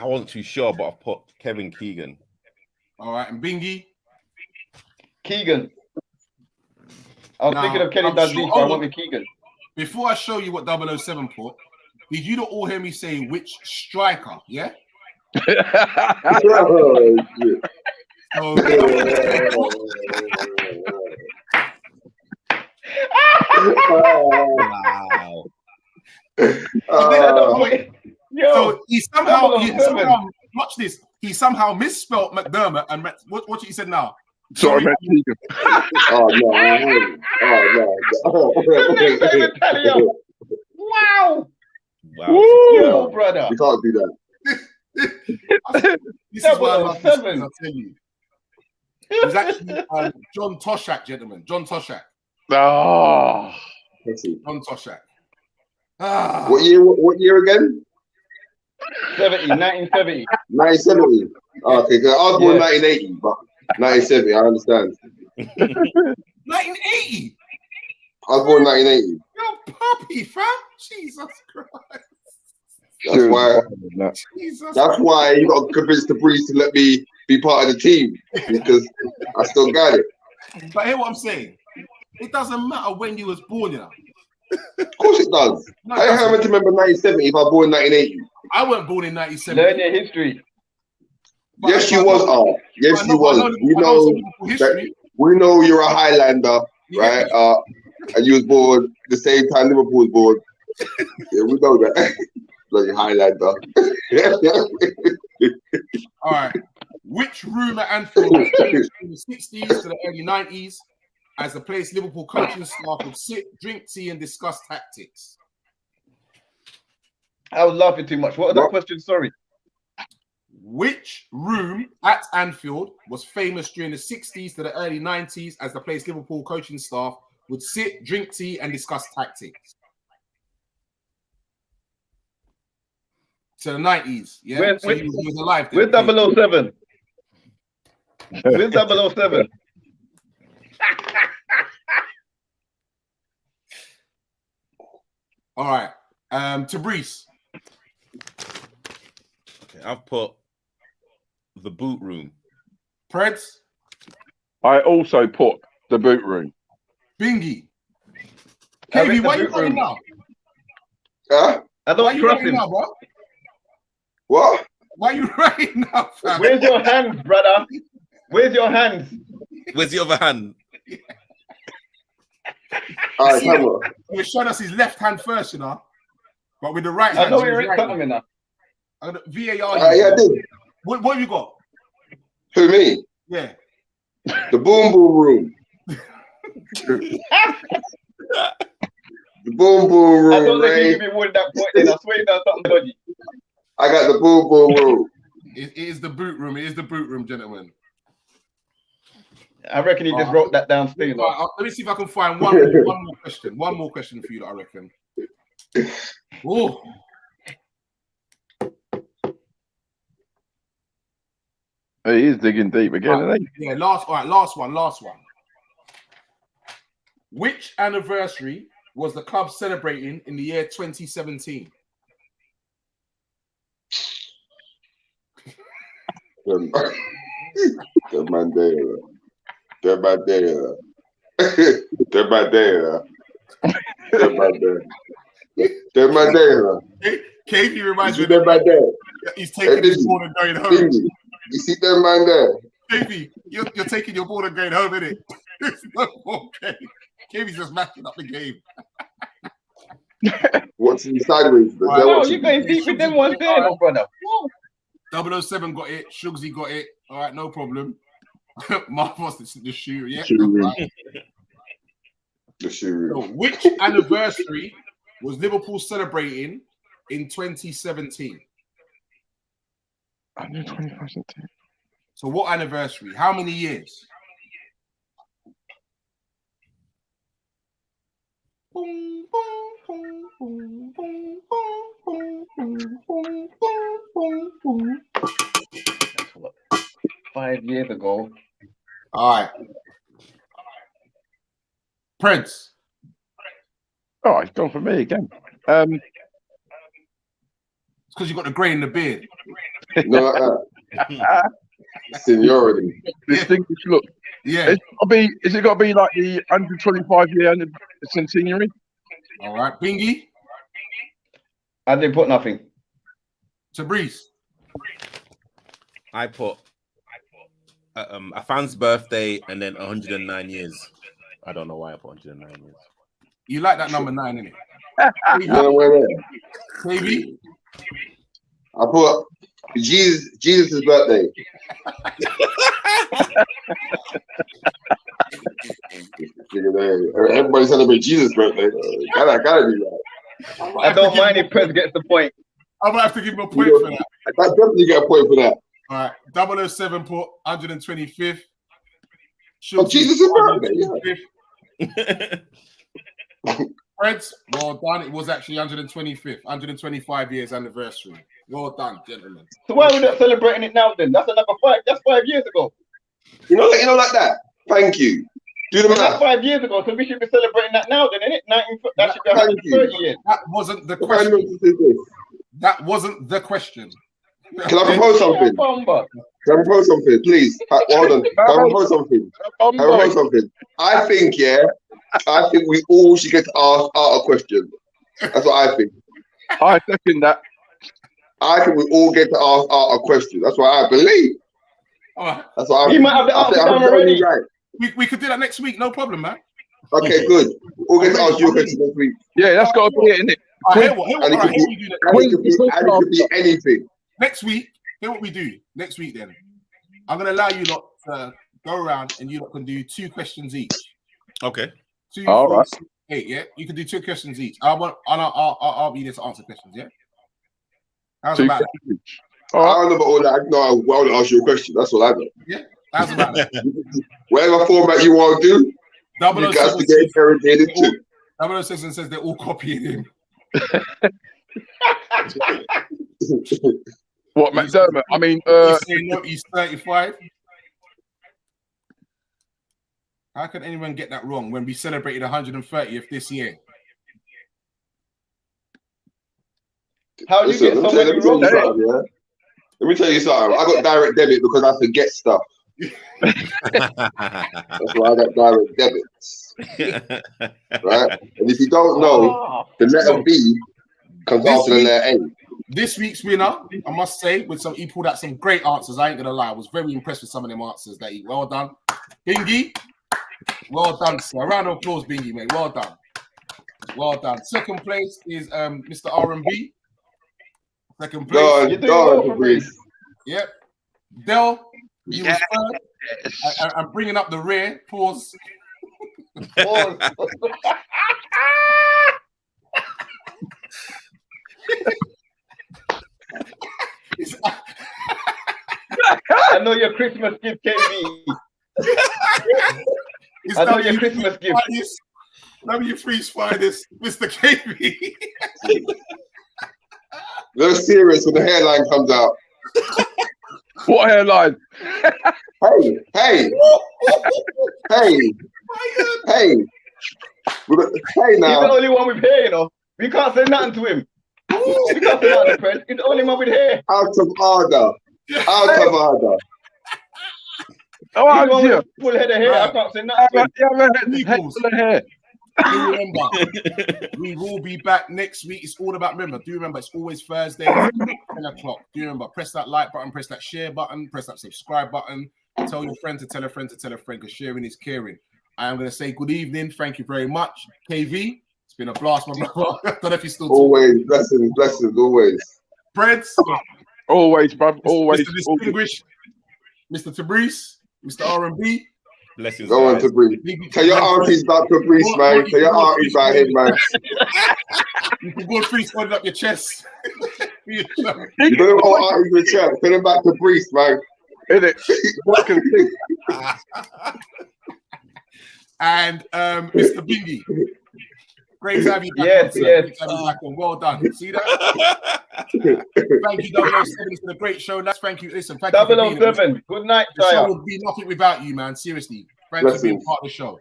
wasn't too sure, but I've put Kevin Keegan. All right. And Bingy? Keegan. I was thinking of Kenny Dalglish, but I went with Keegan. Before I show you what 007 put, did you not all hear me say which striker? Yeah? Oh, shit. So, Wow. So he somehow watch this. He somehow misspelled McDermott and what you said now. Sorry, man. Oh no! Wow! Wow. Brother. You can't do that. This is why I love this, I'll tell you. It was actually John Toshak, gentlemen. John Toshak. Oh. John Toshak. What year again? 1970. 1970. Oh, okay, because I was born 1980, but 1970, I understand. 1980. I was born 1980. You're puppy, fam. Jesus Christ. That's why you got to convince the Breeze to let me be part of the team, because I still got it. But hear what I'm saying. It doesn't matter when you was born, you know. Of course it does. No, How am I meant to remember 1970 if I was born in 1980? I wasn't born in 1970. Learn your history. But yes, you was, Art. Yes, you was. We know you're a Highlander, right? And you was born the same time Liverpool was born. Yeah, we know that. Bloody Highlander. All right. Which room at Anfield was changed from the 60s to the early 90s as the place Liverpool coaching staff would sit, drink tea, and discuss tactics? I was laughing too much. What was that question? Sorry. Which room at Anfield was famous during the 60s to the early 90s as the place Liverpool coaching staff would sit, drink tea, and discuss tactics? To the 90s, yeah? So he was alive then. With 007. With 007. All right. Tabrice. Okay, I've put the boot room. Preds. I also put the boot room. Bingy. KV, why are you going now? Huh? I Why don't you trust writing him. now, bro? What? Why you writing now, fam? Where's your hands, brother? Where's your hands? Where's the other hand? All right, See, camera. He was showing us his left hand first, you know, but with the right I hand. know he was you're writing. something now. VAR. Yeah, I did. What have you got? Who, me? Yeah. The boom boom room. The boom boom I room, don't think Ray. you give me one that point then. I swear you done something dodgy. I got the boom boom room. It is the boot room. It is the boot room, gentlemen. I reckon he just wrote that down still. Let me see if I can find one more question. One more question for you, I reckon. Oh. He is digging deep again, isn't he? Yeah, last one. Which anniversary was the club celebrating in the year 2017? The man there. The man there. The man there. The man there. The man there. Katie reminds me of The man there. he's taking his ball and going home. You see that man there? Katie, you're taking your ball and going home, innit? It's no more game. Katie's just matching up the game. Watching you sideways. No, you're going deep with them ones there, no, brother. 007 got it. Shugsy got it. All right, no problem. Marvos, the shoe, yeah. Right. The shoe. So, which anniversary was Liverpool celebrating in 2017? 125. So, what anniversary? How many years? Boom, boom, boom, boom, boom, boom, boom, boom, boom, boom. 5 years ago. All right. Prince. Oh, he's gone for me again. It's because you got the grey in the beard. No, seniority. Distinguished look. Yeah. Is it got to be like the 125 year centenary? All right. Bingy. I didn't put nothing. Tabriz. I put a fan's birthday and then 109 years. I don't know why I put 109 years. You like that number 9, innit? Baby. I put Jesus' birthday. Everybody celebrate Jesus' birthday. Gotta be that. I don't mind if Prez gets the point. I might have to give him a point for that. I definitely get a point for that. All right. 007 put 125th. Oh, Jesus' birthday. Yeah. Preds, well done. It was actually 125th, 125 years anniversary. Well done, gentlemen. So why are we not celebrating it now then? That's another 5. That's 5 years ago. You know like that. Thank you. Do the That's math. 5 years ago, so we should be celebrating that now then, innit? That should be 130 years. That wasn't the question. That wasn't the question. Can I propose something? Can I propose something, please? Hold on. Can I propose something? I think we all should get to ask Art a question. That's what I think. I second that. I think we all get to ask Art a question. That's what I believe. All right. That's what I He might have the answer down already. Right. We could do that next week, no problem, man. Okay, good. We'll get to ask you a question next week. Yeah, that's got to be it, innit? And it could be anything. Next week, here's what we do. Next week, then. I'm going to allow you lot to go around and you lot can do 2 questions each. Okay. 2, All 4, right. 6, 8, yeah? You can do 2 questions each. I'll be there to answer questions, yeah? How's about that? I don't know about all that. I know I want to ask you a question. That's all I know. Yeah? How's about that? Whatever format you want to do, you guys to get irritated too. 007 says they're all copying him. What, McDermott? I mean, He's saying no, he's 35. How can anyone get that wrong when we celebrated 130th this year? How do you get somebody wrong? Yeah? Let me tell you something. I got direct debit because I forget stuff. That's why I got direct debits. Right? And if you don't know, the letter B Comes after the letter A. This week's winner, I must say, he pulled out some great answers. I ain't gonna lie, I was very impressed with some of them answers. Well done, Bingy. Well done, sir. A round of applause, Bingy, mate. Well done. Well done. Second place is Mr. R&B. Second place. Go on, Yep. Del, you was third. I'm bringing up the rear. Pause. Pause. I know your Christmas gift, KB. I know your Christmas gift. W3's finest, Mr. KB. They're serious when the hairline comes out. What hairline? Hey. Hey now. He's the only one with hair, you know. We can't say nothing to him. We can't say nothing to him. He's the only one with hair. Out of order. Oh, full head of hair. I can't say nothing. Hair. Do remember, we will be back next week. It's all about, remember, it's always Thursday, 10 o'clock. Do you remember? Press that like button, press that share button, press that subscribe button. Tell your friend to tell a friend to tell a friend, because sharing is caring. I am going to say good evening. Thank you very much. KV, it's been a blast, my brother. I don't know if you still always, blessings, always. Breads. Always, bruv, always. Mr. Distinguished, Mr. Tabrice, Mr. R&B. Blessings. Go on, Tabrice. Tell your aunties about Tabrice, man. Tell your aunties about him, man. You can go free, hold up your chest. You don't know what aunties in the chest. Tell them about Tabrice, man. Isn't it? What can think? And Mr. Bingy. Great to have you back. Yes. Great to have you back on. Well done. See that? Thank you, 007. It's been a great show. Let's thank you. Listen, thank you. 007. Good night, the show would be nothing without you, man. Seriously. Thank you for being part of the show.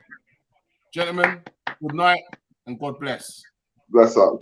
Gentlemen, good night and God bless. Bless up.